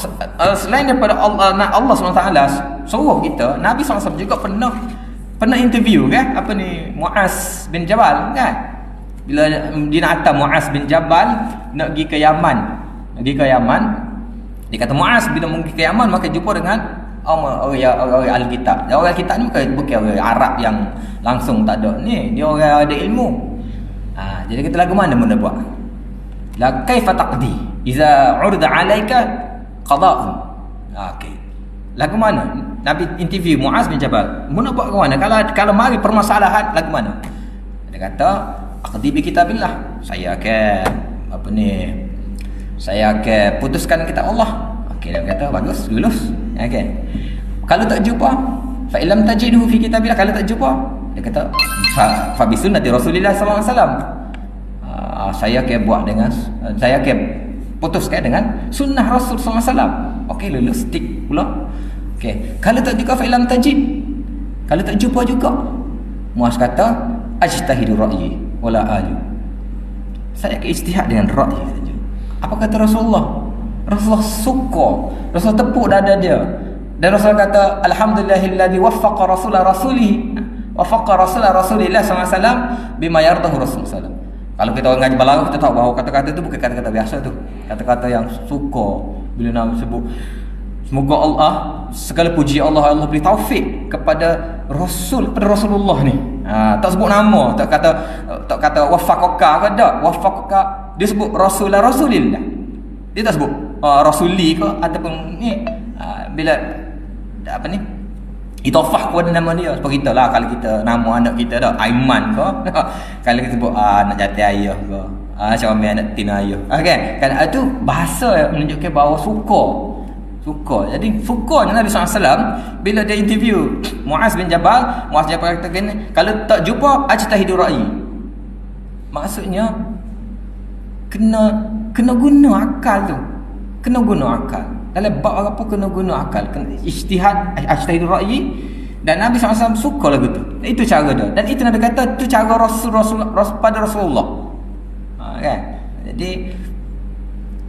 selain daripada Allah SWT suruh kita, Nabi SAW juga pernah interview kan apa ni Muaz bin Jabal kan, bila dia nak hantar Muaz bin Jabal nak pergi ke Yaman. Dia kata Muaz bila pergi ke Yaman maka jumpa dengan orang Alkitab. Orang Alkitab ni bukan orang Arab yang langsung tak ada ni, dia orang ada ilmu. Jadi kita lagu mana mula buat? La kaifa taqdi iza urda alaika qada'un. Okey. Lagu mana? Nabi interview Muaz bin Jabal. Mula buat ke mana? Kalau mari permasalahan lagu mana? Dia kata aqdi bi kitabillah. Saya akan putuskan kitab Allah. Okey, dia kata bagus, lulus. Okey. Kalau tak jumpa fa illam tajidhu fi kitabillah, kalau tak jumpa dia kata fa bi sunnati Rasulillah sallallahu alaihi wasallam. Saya akan putuskan dengan sunnah Rasul sallallahu alaihi wasallam. Okey, lulus tik pula. Okey, kalau tak jumpa fa illam tajid, kalau tak jumpa juga Muaz kata ajtahidu ra'yi wala alu. Saya akan ijtihad dengan ra'yi saja. Apa kata Rasulullah? Rasulullah suka, Rasulullah tepuk dada dia. Dan Rasulullah kata alhamdulillahilladzi waffaqa Rasulillah Rasulillah sallallahu alaihi wasallam bima yardahu Rasul sallallahu. Kalau kita orang ngaji balaghah kita tahu bahawa kata-kata itu bukan kata-kata biasa tu. Kata-kata yang suka bila nak sebut. Semoga Allah segala puji Allah beri taufik kepada Rasulullah ni. Tak sebut nama, tak kata waffaqaka ke tak. Waffaqaka dia sebut Rasulillah. Dia tak sebut Rasuli ke ataupun ni bila apa ni idafah kepada nama dia. Seperti kita lah kalau kita nama anak kita dah Aiman ke kalau kita sebut anak jati ayah ke Syamil anak tina ayah. Okey, kan itu bahasa yang menunjukkan bahawa suka. Jadi sukanya Nabi SAW bila dia interview Muaz bin Jabal, Muaz bin Jabal kata gini, kalau tak jumpa ajtahidu ra'yi. Maksudnya kena guna akal tu. Kena guna akal. Dalam bab apa kena guna akal. Kena ijtihad, ajtahidu ra'yi. Dan Nabi SAW suka lagu tu. Itu cara dia. Dan itu Nabi kata itu cara Rasul pada Rasulullah. Kan? Jadi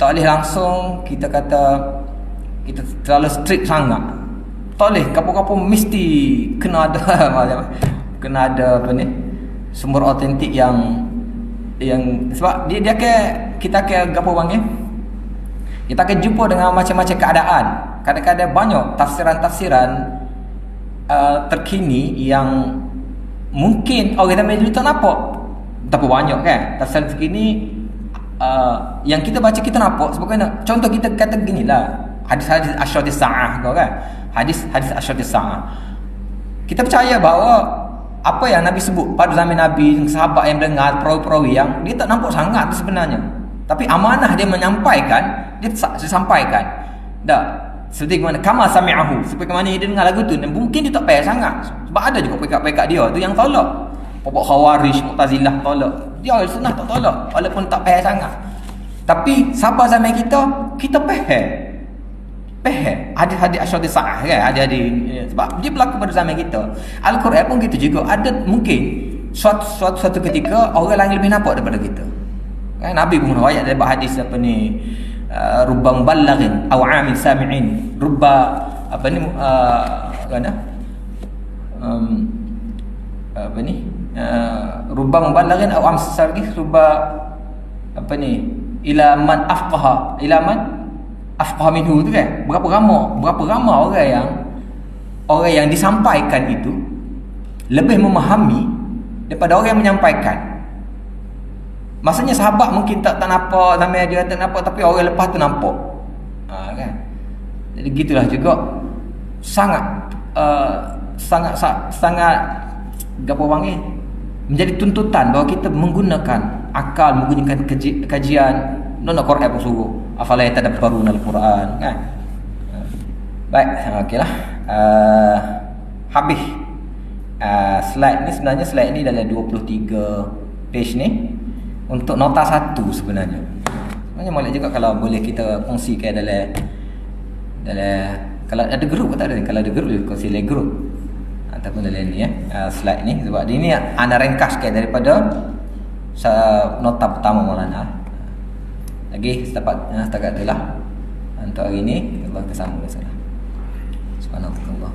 tak boleh langsung kita kata kita terlalu strict sangat. Tak boleh kapur-kapur mesti kena ada apa ni sumber autentik yang sebab dia kita akan gapo panggil, kita akan jumpa dengan macam-macam keadaan. kadang-kadang banyak tafsiran-tafsiran terkini yang mungkin orang zaman dulu tak nampak. Betapa banyak kan tafsiran terkini yang kita baca kita nampak. Sebagaimana contoh kita kata beginilah, hadis-hadis asyratis sa'ah kan. Hadis-hadis asyratis sa'ah. Kita percaya bahawa apa yang Nabi sebut pada zaman Nabi, sahabat yang dengar, perawi-perawi yang dia tak nampak sangat sebenarnya. Tapi amanah dia menyampaikan, dia sampaikan. Dah, seperti mana kama sami'ahu, seperti mana dia dengar lagu tu, dan mungkin dia tak payah sangat. Sebab ada juga pekat-pekat dia tu yang tolak. Pokok Khawarij, Mu'tazilah tolak. Dia ahli sunnah tak tolak walaupun tak payah sangat. Tapi sahabat zaman kita payah. Hadis-hadis asyratis sa'ah kan, hadis-hadis sebab dia berlaku pada zaman kita. Al-Quran pun gitu juga. Ada mungkin suatu ketika orang lain lebih nampak daripada kita. Kan Nabi pun riwayat dalam hadis apa ni, rubba muballighin aw 'amin sami'in, rubba apa ni apa ni rubba muballighin aw 'am sami'in, rubba apa ni, ila man afqaha minhu tu kan. Berapa ramai orang yang disampaikan itu lebih memahami daripada orang yang menyampaikan. Maksudnya sahabat mungkin tak nampak, nama dia tak nampak, tapi orang lepas tu nampak. Kan. Jadi gitulah juga sangat gapo panggil, menjadi tuntutan bahawa kita menggunakan akal, menggunakan kajian. Nona Quran pun suruh afala yatadabbaruna al-Quran kan. Baik, okeylah. Habis slide ni, sebenarnya slide ni dalam 23 page ni untuk nota 1 sebenarnya. Sebenarnya boleh juga kalau boleh kita kongsikan dalam kalau ada grup tak ada, kalau ada grup kita kongsi dalam grup ataupun dalam ni slide ni, sebab ini ana ringkaskan daripada nota pertama Maulana. Lagi setakat itulah untuk hari ini. Allah kesambung. Subhanallah.